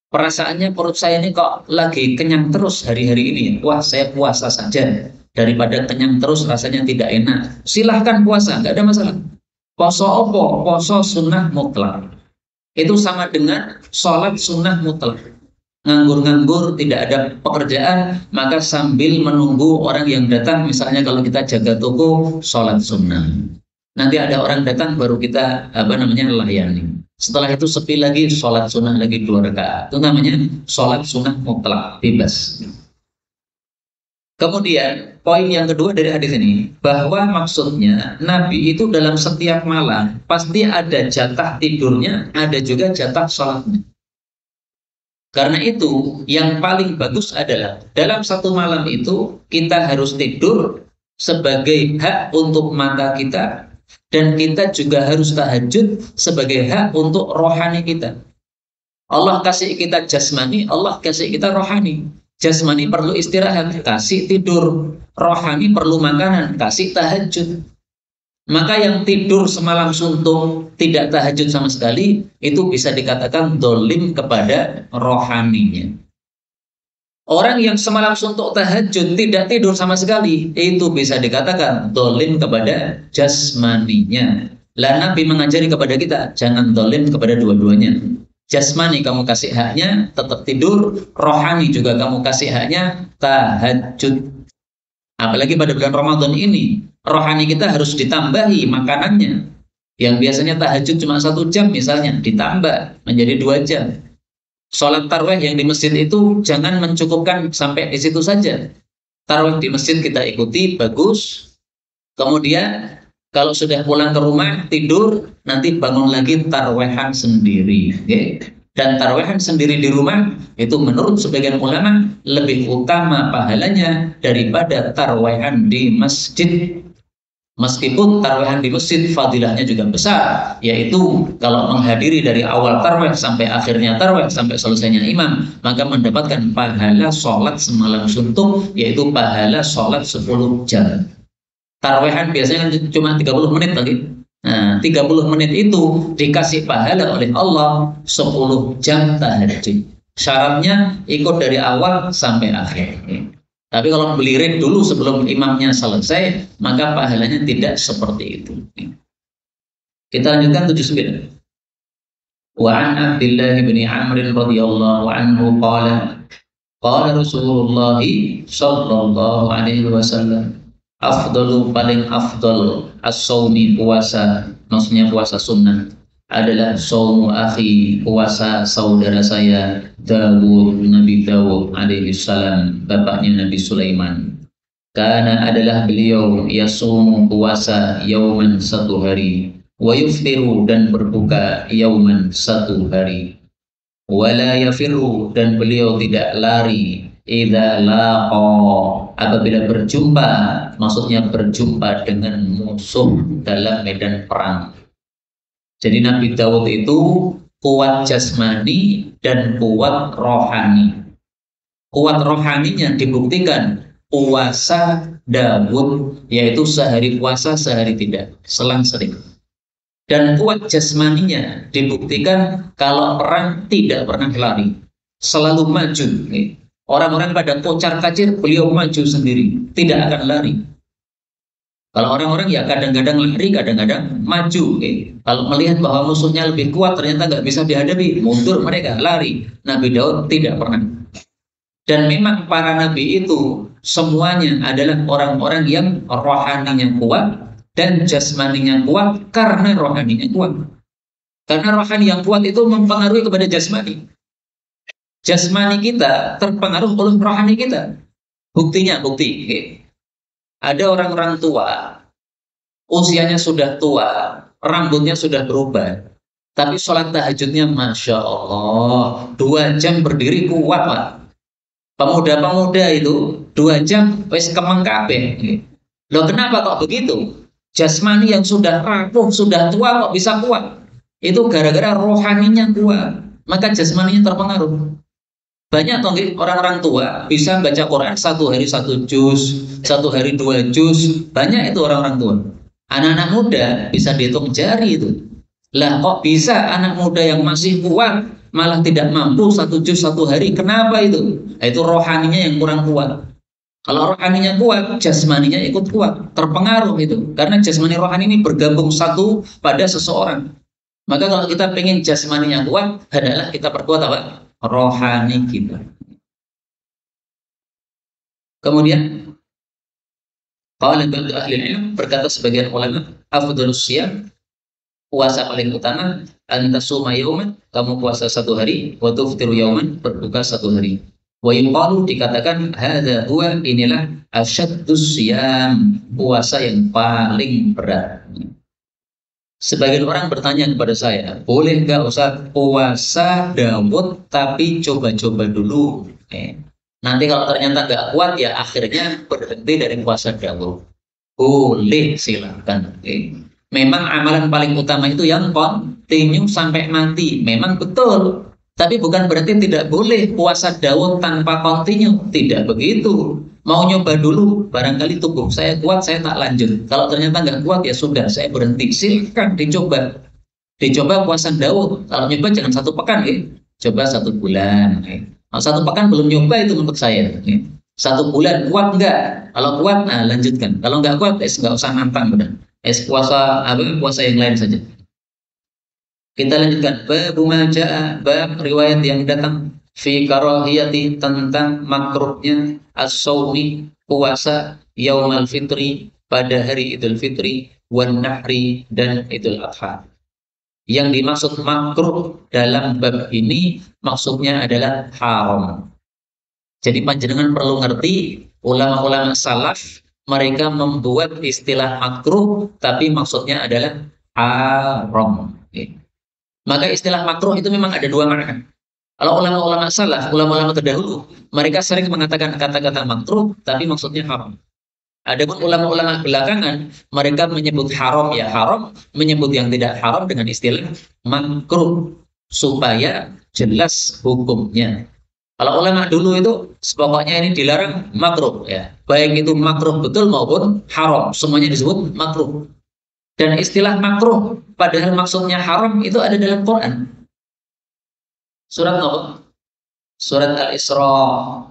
Perasaannya perut saya ini kok lagi kenyang terus hari-hari ini. Wah, saya puasa saja. Daripada kenyang terus rasanya tidak enak. Silahkan puasa, nggak ada masalah. Poso opo? Poso sunnah mutlak. Itu sama dengan sholat sunnah mutlak. Nganggur-nganggur, tidak ada pekerjaan, maka sambil menunggu orang yang datang, misalnya kalau kita jaga toko, sholat sunnah. Nanti ada orang datang, baru kita layani. Setelah itu sepi lagi, sholat sunnah lagi 2 rakaat. Itu namanya sholat sunnah mutlak, bebas. Kemudian poin yang kedua dari hadis ini, bahwa maksudnya Nabi itu dalam setiap malam pasti ada jatah tidurnya, ada juga jatah sholatnya. Karena itu yang paling bagus adalah dalam 1 malam itu kita harus tidur sebagai hak untuk mata kita, dan kita juga harus tahajud sebagai hak untuk rohani kita. Allah kasih kita jasmani, Allah kasih kita rohani. Jasmani perlu istirahat, kasih tidur. Rohani perlu makanan, kasih tahajud. Maka yang tidur semalam suntuk, tidak tahajud sama sekali, itu bisa dikatakan dolim kepada rohaninya. Orang yang semalam suntuk tahajud, tidak tidur sama sekali, itu bisa dikatakan dolim kepada jasmaninya. Lah Nabi mengajari kepada kita, jangan dolim kepada dua-duanya. Jasmani kamu kasih haknya, tetap tidur. Rohani juga kamu kasih haknya, tahajud. Apalagi pada bulan Ramadan ini, rohani kita harus ditambahi makanannya. Yang biasanya tahajud cuma 1 jam misalnya, ditambah menjadi 2 jam. Sholat tarawih yang di masjid itu jangan mencukupkan sampai di situ saja. Tarawih di masjid kita ikuti, bagus. Kemudian kalau sudah pulang ke rumah, tidur, nanti bangun lagi tarawihhan sendiri. Okay? Dan tarawihhan sendiri di rumah, itu menurut sebagian ulama, lebih utama pahalanya daripada tarawihhan di masjid. Meskipun tarawih di masjid fadilahnya juga besar, yaitu kalau menghadiri dari awal tarawih sampai akhirnya tarawih sampai selesainya imam, maka mendapatkan pahala sholat semalam suntuk, yaitu pahala sholat 10 jam. Tarawehan biasanya cuma 30 menit lagi. Nah, 30 menit itu dikasih pahala oleh Allah 10 jam tahajud. Syaratnya ikut dari awal sampai akhir. Tapi kalau belirin dulu sebelum imamnya selesai, maka pahalanya tidak seperti itu. Kita lanjutkan 79. Wa an Abdullah bin Amr radhiyallahu anhu qala Rasulullah sallallahu alaihi wasallam, afdalu paling afdal as-shaumi puasa, maksudnya puasa sunnah, adalah saumu akhi, puasa saudara saya Dawud, Nabi Dawud alaihi salam, bapaknya Nabi Sulaiman. Karena adalah beliau yasumu puasa yauman 1 hari, wa yuftiru dan berbuka yauman 1 hari, wala yafiru dan beliau tidak lari, idza laqa apabila berjumpa, maksudnya berjumpa dengan musuh dalam medan perang. Jadi Nabi Daud itu kuat jasmani dan kuat rohani. Kuat rohaninya dibuktikan puasa Daud, yaitu sehari puasa sehari tidak, selang-sering. Dan kuat jasmaninya dibuktikan kalau perang tidak pernah lari, selalu maju. Orang-orang pada kocar-kacir, beliau maju sendiri, tidak akan lari. Kalau orang-orang ya kadang-kadang lari, kadang-kadang maju. Kalau melihat bahwa musuhnya lebih kuat, ternyata nggak bisa dihadapi, mundur mereka, lari. Nabi Daud tidak pernah. Dan memang para nabi itu semuanya adalah orang-orang yang rohaninya kuat dan jasmaninya kuat karena rohaninya kuat. Karena rohani yang kuat itu mempengaruhi kepada jasmani. Jasmani kita terpengaruh oleh rohani kita. Buktinya, ada orang-orang tua, usianya sudah tua, rambutnya sudah berubah, tapi sholat tahajudnya Masya Allah, 2 jam berdiri kuat, Pak. Pemuda-pemuda itu 2 jam wis kemeng kabeh. Loh kenapa kok begitu? Jasmani yang sudah rapuh, sudah tua kok bisa kuat? Itu gara-gara rohaninya kuat, maka jasmaninya terpengaruh. Banyak orang-orang tua bisa baca Quran 1 hari 1 juz, 1 hari 2 juz. Banyak itu orang-orang tua. Anak-anak muda bisa dihitung jari itu. Lah kok bisa anak muda yang masih kuat malah tidak mampu 1 juz 1 hari? Kenapa itu? Itu rohaninya yang kurang kuat. Kalau rohaninya kuat, jasmaninya ikut kuat, terpengaruh itu. Karena jasmani rohani ini bergabung satu pada seseorang. Maka kalau kita pengen jasmaninya kuat, adalah kita perkuat apa? Rohani kita. Kemudian qala ba'du ahli ilm, berkata sebagian ulama, afdhalus siyam, puasa paling utama antasuma yauman, kamu puasa 1 hari, wa tuftiru yauman, berbuka 1 hari. Wa yuqalu, dikatakan hadza huwa, inilah asyaddus siyam, puasa yang paling berat. Sebagian orang bertanya kepada saya, boleh nggak Ustaz puasa Daud tapi coba-coba dulu? Nanti kalau ternyata nggak kuat ya akhirnya berhenti dari puasa Daud. Boleh, silakan. Memang amalan paling utama itu yang kontinu sampai mati. Memang betul. Tapi bukan berarti tidak boleh puasa Daud tanpa kontinu. Tidak begitu. Mau nyoba dulu, barangkali tubuh saya kuat, saya tak lanjut. Kalau ternyata nggak kuat, ya sudah, saya berhenti. Silakan dicoba. Dicoba puasa Daud. Kalau nyoba jangan 1 pekan, coba 1 bulan. Kalau 1 pekan belum nyoba itu untuk saya. 1 bulan kuat nggak? Kalau kuat, nah lanjutkan. Kalau nggak kuat, nggak usah nantang. Puasa puasa yang lain saja. Kita lanjutkan. Babu majaa, bab riwayat yang datang fi karahiyati, tentang makruhnya as-saumi, puasa yaumal fitri, pada hari Idul Fitri, wan nahri, dan Idul Adha. Yang dimaksud makruh dalam bab ini maksudnya adalah haram. Jadi panjenengan perlu ngerti, ulama-ulama salaf mereka membuat istilah makruh tapi maksudnya adalah haram. Maka istilah makruh itu memang ada 2 makna. Kalau ulama-ulama salaf, ulama-ulama terdahulu, mereka sering mengatakan kata-kata makruh, tapi maksudnya haram. Adapun ulama-ulama belakangan, mereka menyebut haram ya haram, menyebut yang tidak haram dengan istilah makruh, supaya jelas hukumnya. Kalau ulama dulu itu, pokoknya ini dilarang makruh ya. Baik itu makruh betul maupun haram, semuanya disebut makruh. Dan istilah makruh, padahal maksudnya haram, itu ada dalam Quran. Surat apa? Surat Al-Isra.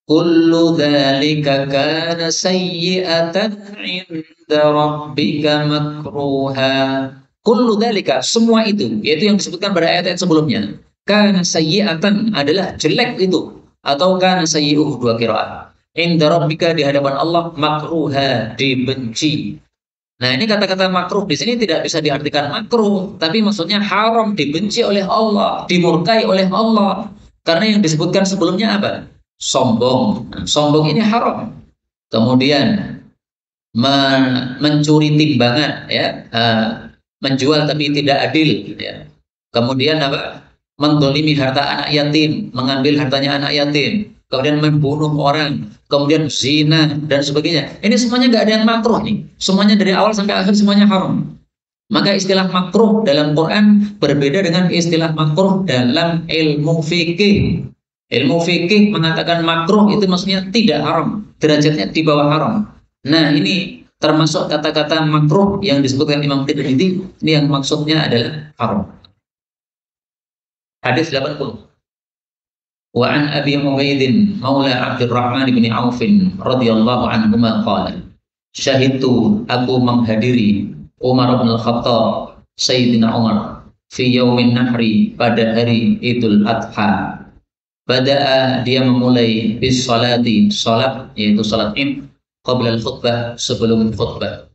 Kullu dzalika kana sayyi'atan 'inda rabbika makruha. Kullu dzalika, semua itu, yaitu yang disebutkan pada ayat-ayat sebelumnya. Kana sayyi'atan, adalah jelek itu, atau kana sayyi'uh, 2 qiraat. 'Inda rabbika, di hadapan Allah, makruha, dibenci. Nah, ini kata-kata makruh di sini tidak bisa diartikan makruh, tapi maksudnya haram, dibenci oleh Allah, dimurkai oleh Allah. Karena yang disebutkan sebelumnya apa? Sombong. Nah, sombong ini haram. Kemudian mencuri timbangan, ya, menjual tapi tidak adil, ya. Kemudian apa? Mendolimi harta anak yatim, mengambil hartanya anak yatim. Kemudian membunuh orang, kemudian zina, dan sebagainya. Ini semuanya nggak ada yang makruh nih. Semuanya dari awal sampai akhir semuanya haram. Maka istilah makruh dalam Quran berbeda dengan istilah makruh dalam ilmu fikih. Ilmu fikih mengatakan makruh itu maksudnya tidak haram, derajatnya di bawah haram. Nah, ini termasuk kata-kata makruh yang disebutkan Imam Tirmidzi, ini yang maksudnya adalah haram. Hadis 80. Wa an Abi Humaidin Maula Abdurrahman bin Auf radhiyallahu anhuma qala syahidtu, aku menghadiri Umar bin Al-Khattab, Sayyidina Umar fi yaumin nahri, pada hari Idul Adha. Bada'a, dia memulai bis salati, salat yaitu salat Id, qabla al-khutbah, sebelum khutbah.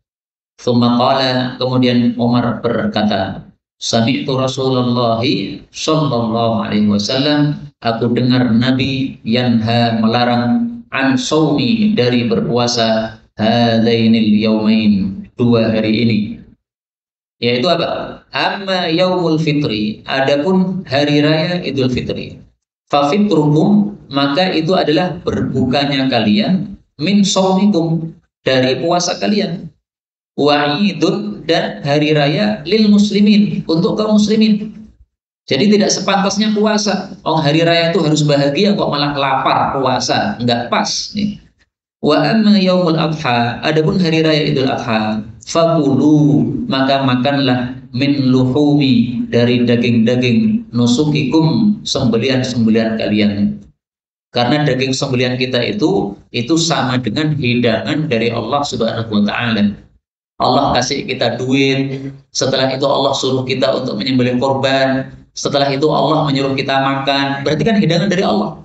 Thumma qala, kemudian Umar berkata, sami'tu Rasulullah sallallahu alaihi wasallam, aku dengar Nabi yanha, melarang, an saumi, dari berpuasa, hadainil yaumain, dua hari ini. Yaitu apa? Amma yaumul fitri, adapun hari raya Idul Fitri. Fafitrukum, maka itu adalah berbukanya kalian, min saumikum, dari puasa kalian. Wa idun, dan hari raya lil muslimin, untuk kaum muslimin. Jadi tidak sepantasnya puasa. Oh, hari raya itu harus bahagia kok malah lapar puasa, enggak pas nih. Wa amma yaumul adha, adapun hari raya Idul Adha, fakulu, maka makanlah, min luhumi, dari daging-daging, nusukikum, sembelian-sembelian kalian. Karena daging sembelian kita itu sama dengan hidangan dari Allah Subhanahu wa taala. Allah kasih kita duit, setelah itu Allah suruh kita untuk menyembelih korban, setelah itu Allah menyuruh kita makan, berarti kan hidangan dari Allah.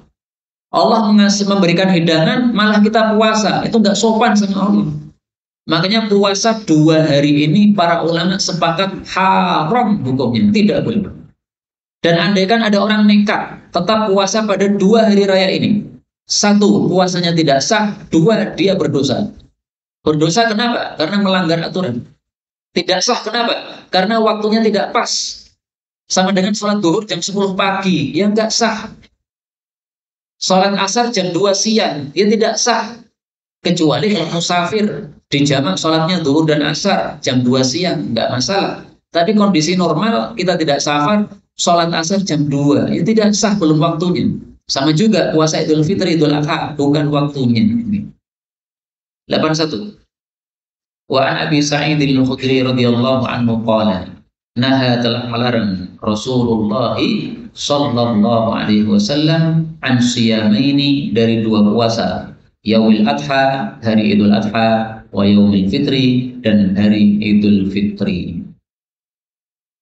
Allah memberikan hidangan, malah kita puasa, itu nggak sopan sama Allah. Makanya puasa 2 hari ini para ulama sepakat haram hukumnya, tidak boleh. Dan andaikan ada orang nekat tetap puasa pada 2 hari raya ini, 1, puasanya tidak sah, 2, dia berdosa. Berdosa kenapa? Karena melanggar aturan. Tidak sah kenapa? Karena waktunya tidak pas. Sama dengan sholat duhur jam 10 pagi, yang nggak sah. Sholat asar jam 2 siang, dia tidak sah. Kecuali kalau musafir, di jamak sholatnya duhur dan asar jam 2 siang, nggak masalah. Tapi kondisi normal, kita tidak safar, sholat asar jam 2, ya tidak sah, belum waktunya. Sama juga puasa Idul Fitri, Idul Adha, bukan waktunya. 81. Wa an Abi Sa'id al-Khudri radhiyallahu anhu qala, naha, telah melarang Rasulullah sallallahu alaihi wasallam an siyamaini, dari 2 puasa, yaumil adha, hari Idul Adha, wa yaumil fitri, dan hari Idul Fitri.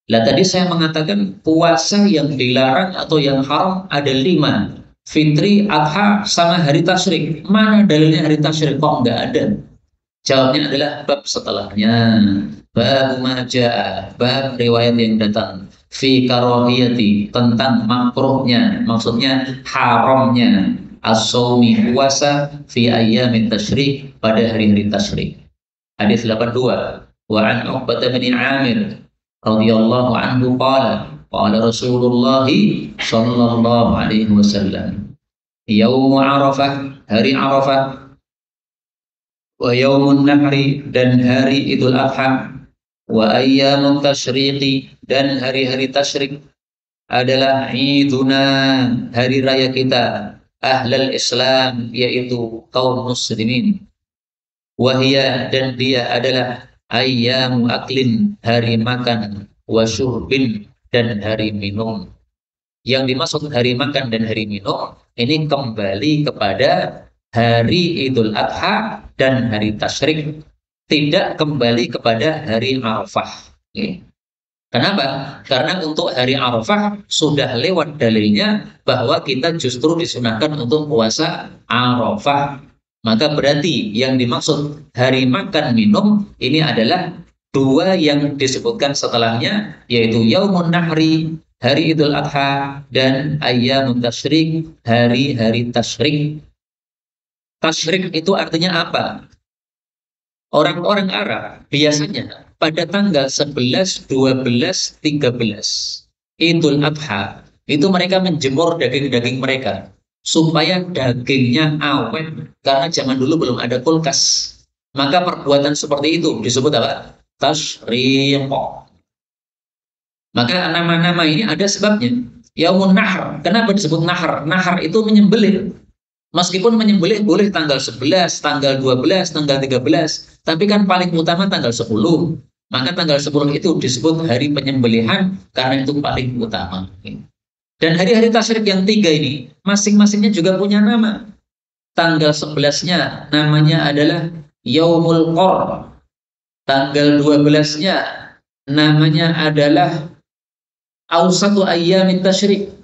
Lah tadi saya mengatakan puasa yang dilarang atau yang haram ada 5. Fitri, Adha, sama hari tasyrik. Mana dalilnya hari tasyrik? Kok enggak ada? Jawabnya adalah bab setelahnya. Bab majaa, bab riwayat yang datang. Fi karohiyati, tentang makruhnya, maksudnya haramnya. As-sawmi, puasa, fi ayyamit tasyrik, pada hari-hari tasyrik. Hadis 82. Wa an Uqbah bin Amir radhiyallahu anhu qala, qala Rasulullah sallallahu alaihi wasallam, yaum Arafah, hari Arafah, wa yaumun nahri, dan hari Idul Adha, wa ayyamun tasyriqi, dan hari-hari tasyrik adalah iduna, hari raya kita, ahlal Islam, yaitu kaum muslimin. Wahia, dan dia adalah ayyamu aklin, hari makan, wa syurbin, dan hari minum. Yang dimaksud hari makan dan hari minum ini kembali kepada hari Idul Adha dan hari tasyrik, tidak kembali kepada hari Arafah. Kenapa? Karena untuk hari Arafah sudah lewat dalilnya bahwa kita justru disunahkan untuk puasa Arafah. Maka berarti yang dimaksud hari makan minum ini adalah 2 yang disebutkan setelahnya, yaitu Yaumun Nahri, hari Idul Adha, dan Ayyamun Tasyrik, hari-hari tasyrik. Tasyrik itu artinya apa? Orang-orang Arab biasanya pada tanggal 11, 12, 13 Idul Adha itu mereka menjemur daging-daging mereka supaya dagingnya awet, karena zaman dulu belum ada kulkas. Maka perbuatan seperti itu disebut apa? Tasyriq. Maka nama-nama ini ada sebabnya. Yaumun Nahr. Kenapa disebut Nahr? Nahr itu menyembelih. Meskipun menyembelih boleh tanggal 11, tanggal 12, tanggal 13, tapi kan paling utama tanggal 10. Maka tanggal 10 itu disebut hari penyembelihan karena itu paling utama. Dan hari-hari tasyrik yang 3 ini, masing-masingnya juga punya nama. Tanggal 11-nya namanya adalah Yaumul Qor. Tanggal 12-nya namanya adalah Awsatu Ayyamit Tasyrik.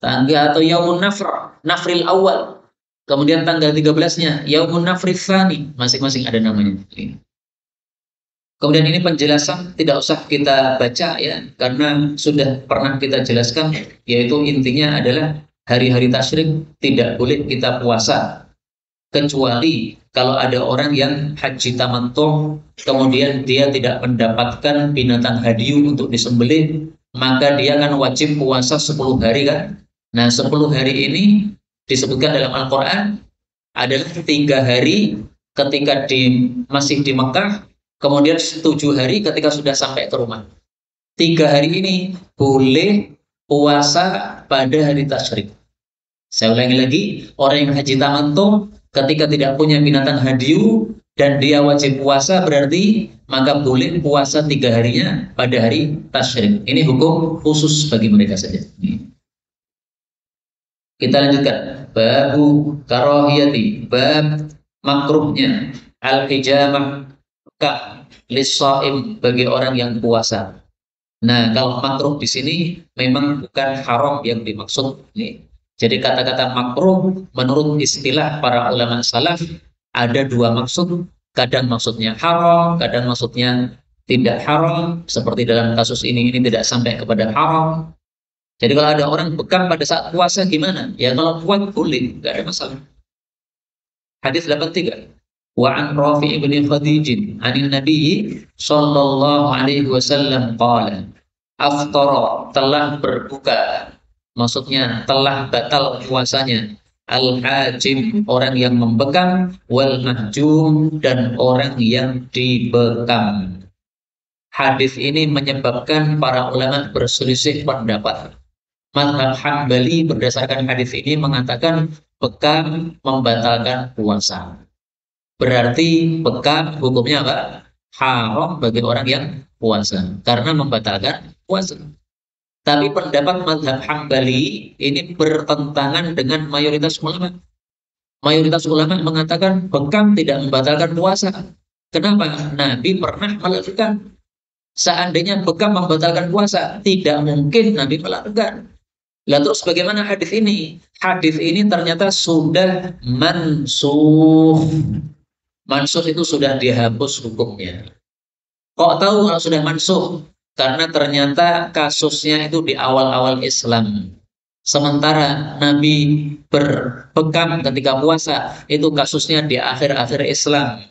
Tanggal atau Yaumun Nafr, Nafril Awal. Kemudian tanggal 13-nya Yaumun Nafril Tsani, masing-masing ada namanya. Kemudian ini penjelasan tidak usah kita baca ya, karena sudah pernah kita jelaskan, yaitu intinya adalah hari-hari tasyrik tidak boleh kita puasa, kecuali kalau ada orang yang haji tamattu, kemudian dia tidak mendapatkan binatang hadiu untuk disembelih, maka dia kan wajib puasa 10 hari kan. Nah 10 hari ini disebutkan dalam Al-Quran adalah 3 hari ketika masih di Mekah, kemudian 7 hari ketika sudah sampai ke rumah. 3 hari ini boleh puasa pada hari tasyrik. Saya ulangi lagi, orang yang haji tamattu ketika tidak punya binatang hadiu dan dia wajib puasa, berarti maka boleh puasa 3 harinya pada hari tasyrik. Ini hukum khusus bagi mereka saja. Kita lanjutkan. Babu karahiyati, bab makruhnya al-hijamah lis-shaim bagi orang yang puasa. Nah, kalau makruh di sini memang bukan haram yang dimaksud nih. Jadi kata-kata makruh menurut istilah para ulama salaf ada 2 maksud. Kadang maksudnya haram, kadang maksudnya tidak haram. Seperti dalam kasus ini tidak sampai kepada haram. Jadi kalau ada orang bekam pada saat puasa gimana? Ya kalau kuat boleh, nggak ada masalah. Hadis 83. Wa an Rafi' bin Khadij anin Nabi sallallahu alaihi wasallam qala aftara, telah berbuka, maksudnya telah batal puasanya, al-hajim, orang yang membekam, wal mahjum, dan orang yang dibekam. Hadis ini menyebabkan para ulama berselisih pendapat. Mazhab Hambali berdasarkan hadis ini mengatakan bekam membatalkan puasa. Berarti bekam hukumnya apa? Haram bagi orang yang puasa karena membatalkan puasa. Tapi pendapat mazhab Hambali ini bertentangan dengan mayoritas ulama. Mayoritas ulama mengatakan bekam tidak membatalkan puasa. Kenapa? Nabi pernah melakukan. Seandainya bekam membatalkan puasa, tidak mungkin Nabi melakukan. Lah terus bagaimana hadis ini? Hadis ini ternyata sudah mansuh. Mansuh itu sudah dihapus hukumnya. Kok tahu kalau sudah mansuh? Karena ternyata kasusnya itu di awal-awal Islam. Sementara Nabi berbekam ketika puasa, itu kasusnya di akhir-akhir Islam.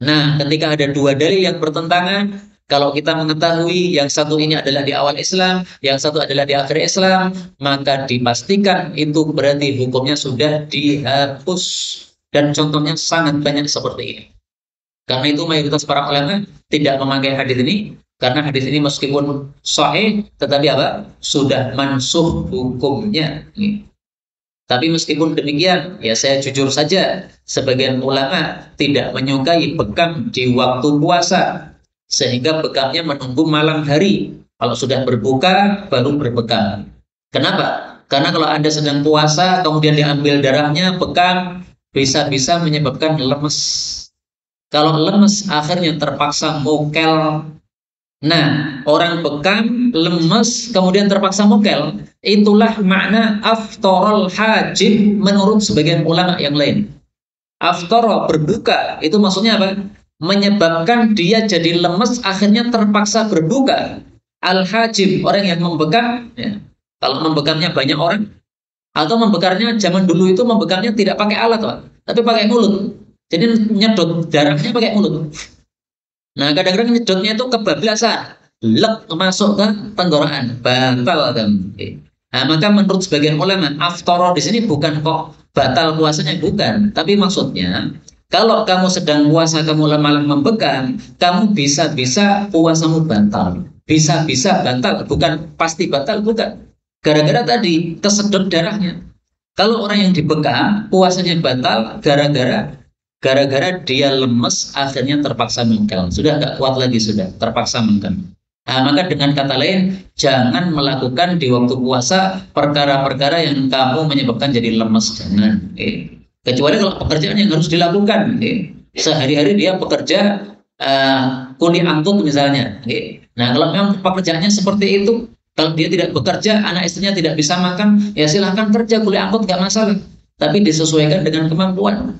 Nah, ketika ada 2 dalil yang bertentangan, kalau kita mengetahui yang satu ini adalah di awal Islam, yang satu adalah di akhir Islam, maka dipastikan itu berarti hukumnya sudah dihapus. Dan contohnya sangat banyak seperti ini. Karena itu mayoritas para ulama tidak memakai hadis ini, karena hadis ini meskipun sahih, tetapi apa? Sudah mansuh hukumnya. Tapi meskipun demikian, ya saya jujur saja, sebagian ulama tidak menyukai bekam di waktu puasa. Sehingga bekamnya menunggu malam hari. Kalau sudah berbuka, baru berbekam. Kenapa? Karena kalau Anda sedang puasa, kemudian diambil darahnya, bekam, bisa-bisa menyebabkan lemes. Kalau lemes, akhirnya terpaksa mokel. Nah, orang bekam, lemes, kemudian terpaksa mokel. Itulah makna aftorul hajim menurut sebagian ulama yang lain. Aftara, berbuka, itu maksudnya apa? Menyebabkan dia jadi lemes, akhirnya terpaksa berbuka. Al-hajim, orang yang membekam, ya. Kalau membekamnya banyak orang, atau membekamnya zaman dulu itu membekamnya tidak pakai alat, Pak, tapi pakai mulut. Jadi nyedot darahnya pakai mulut. Nah, kadang-kadang nyedotnya itu kebablasan, lek masuk ke tenggorokan, batal kan. Nah, maka menurut sebagian ulama, aftara di sini bukan kok batal puasanya, bukan, tapi maksudnya kalau kamu sedang puasa, kamu malah membekam, kamu bisa-bisa puasamu batal. bisa-bisa batal, bukan pasti batal, bukan. Gara-gara tadi kesedot darahnya. Kalau orang yang dibekam puasanya batal gara-gara dia lemes, akhirnya terpaksa mengkel. Sudah nggak kuat lagi, sudah terpaksa mengkel. Nah, maka dengan kata lain, jangan melakukan di waktu puasa perkara-perkara yang kamu menyebabkan jadi lemes. Jangan. Kecuali kalau pekerjaan yang harus dilakukan. Sehari-hari dia bekerja kuli angkut misalnya. Nah, kalau memang pekerjaannya seperti itu, kalau dia tidak bekerja, anak istrinya tidak bisa makan, ya silahkan kerja kuli angkut, nggak masalah. Tapi disesuaikan dengan kemampuan.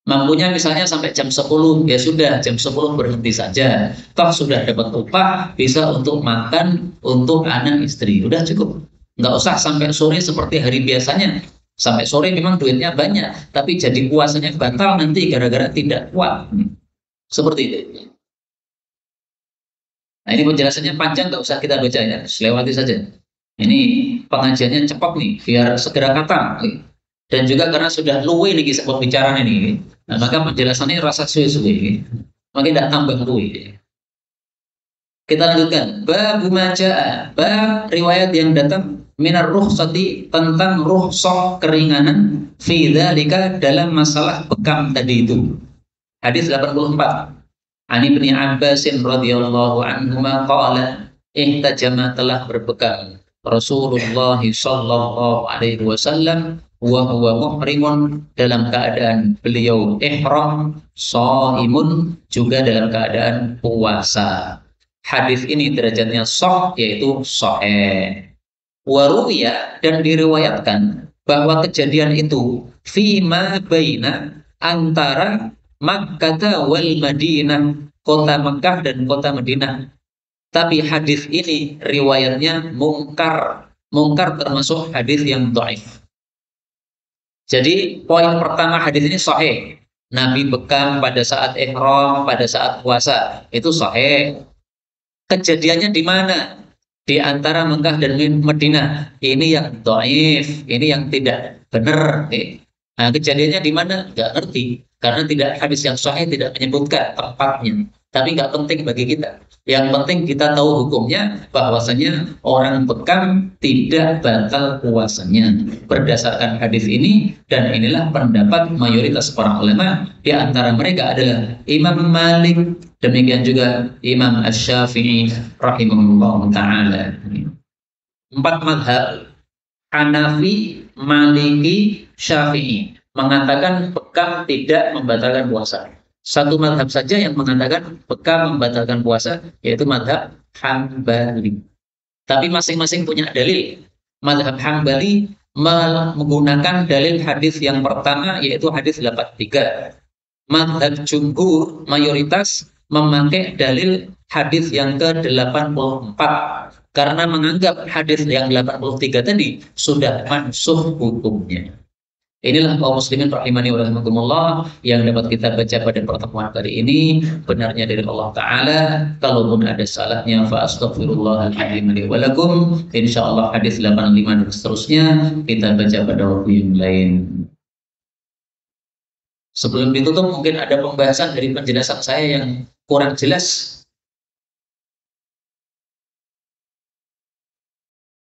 Mampunya misalnya sampai jam 10, ya sudah jam 10 berhenti saja. Toh sudah dapat upah, bisa untuk makan, untuk anak istri. Udah cukup. Nggak usah sampai sore seperti hari biasanya. Sampai sore memang duitnya banyak, tapi jadi puasanya batal nanti gara-gara tidak kuat. Seperti itu. Nah, ini penjelasannya panjang, nggak usah kita baca ya, selewati saja. Ini pengajiannya cepat nih, biar segera kata. Dan juga karena sudah luwe nih kisah pembicaraan ini, nah, maka penjelasannya rasa suwe-suwe, makin tidak tambah luwe. Kita lanjutkan. Bab maja'a, bab riwayat yang datang minar rukhsati, tentang rukhsah keringanan fi dzalika, dalam masalah bekam tadi itu. Hadis 84. Ani bin Abbas radhiyallahu anhuma qala, ihtajama, telah berbekam Rasulullah sallallahu alaihi wasallam wa huwa muhrimun, dalam keadaan beliau ihram, shaimun, juga dalam keadaan puasa. Hadis ini derajatnya sahih, yaitu sahih. Wa ruwiya, dan diriwayatkan bahwa kejadian itu fima baina, antara Makkah wal Madinah, kota Makkah dan kota Madinah. Tapi hadis ini riwayatnya mungkar. Mungkar termasuk hadis yang dhaif. Jadi poin pertama hadis ini sahih. Nabi bekam pada saat ihram, pada saat puasa, itu sahih. Kejadiannya di mana? Di antara Mekah dan Madinah. Ini yang dhaif, ini yang tidak benar. Nah, kejadiannya di mana? Nggak ngerti. Karena tidak, hadis yang sahih tidak menyebutkan tempatnya. Tapi nggak penting bagi kita. Yang penting kita tahu hukumnya, bahwasanya orang bekam tidak batal puasanya. Berdasarkan hadis ini, dan inilah pendapat mayoritas para ulama, di antara mereka adalah Imam Malik, demikian juga Imam Asy-Syafi'i rahimahullah ta'ala. 4 mazhab, Hanafi, Maliki, Syafi'i, mengatakan bekam tidak membatalkan puasa. Satu mazhab saja yang mengatakan bekam membatalkan puasa, yaitu mazhab Hambali. Tapi masing-masing punya dalil. Mazhab Hambali menggunakan dalil hadis yang pertama, yaitu hadis 83. Mazhab jumhur mayoritas memakai dalil hadis yang ke-84, karena menganggap hadis yang 83 tadi sudah mansukh hukumnya. Inilah kaum muslimin rahimani wa rahimakumullah yang dapat kita baca pada pertemuan kali ini. Benarnya dari Allah Ta'ala, kalaupun ada salahnya fa astaghfirullahaladzim li wa lakum. Insyaallah hadis 85 dan seterusnya kita baca pada waktu yang lain. Sebelum ditutup, mungkin ada pembahasan dari penjelasan saya yang kurang jelas.